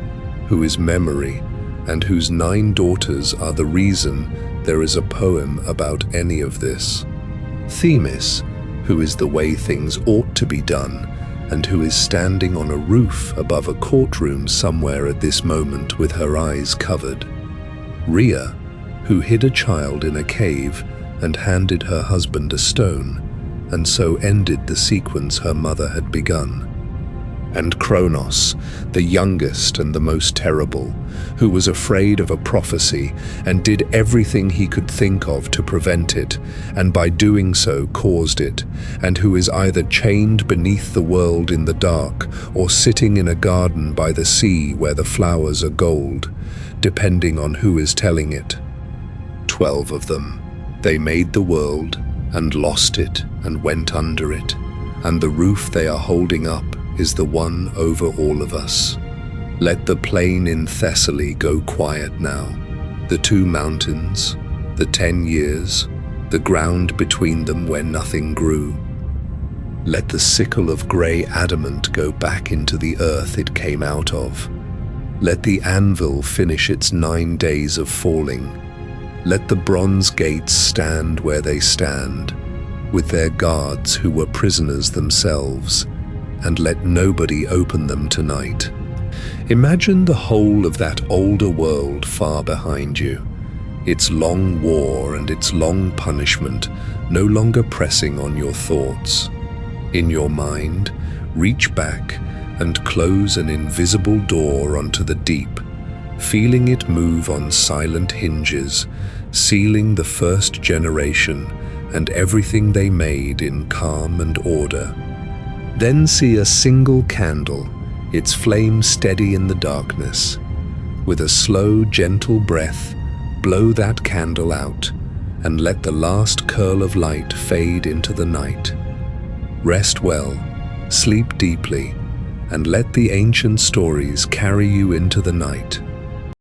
who is memory, and whose 9 daughters are the reason there is a poem about any of this. Themis, who is the way things ought to be done, and who is standing on a roof above a courtroom somewhere at this moment with her eyes covered. Rhea, who hid a child in a cave and handed her husband a stone, and so ended the sequence her mother had begun. And Kronos, the youngest and the most terrible, who was afraid of a prophecy and did everything he could think of to prevent it, and by doing so caused it, and who is either chained beneath the world in the dark or sitting in a garden by the sea where the flowers are gold, depending on who is telling it. 12 of them. They made the world and lost it and went under it, and the roof they are holding up is the one over all of us. Let the plain in Thessaly go quiet now, the 2 mountains, the 10 years, the ground between them where nothing grew. Let the sickle of grey adamant go back into the earth it came out of. Let the anvil finish its 9 days of falling. Let the bronze gates stand where they stand, with their guards who were prisoners themselves, and let nobody open them tonight. Imagine the whole of that older world far behind you, its long war and its long punishment no longer pressing on your thoughts. In your mind, reach back and close an invisible door onto the deep, feeling it move on silent hinges, sealing the first generation and everything they made in calm and order. Then see a single candle, its flame steady in the darkness. With a slow, gentle breath, blow that candle out and let the last curl of light fade into the night. Rest well, sleep deeply, and let the ancient stories carry you into the night.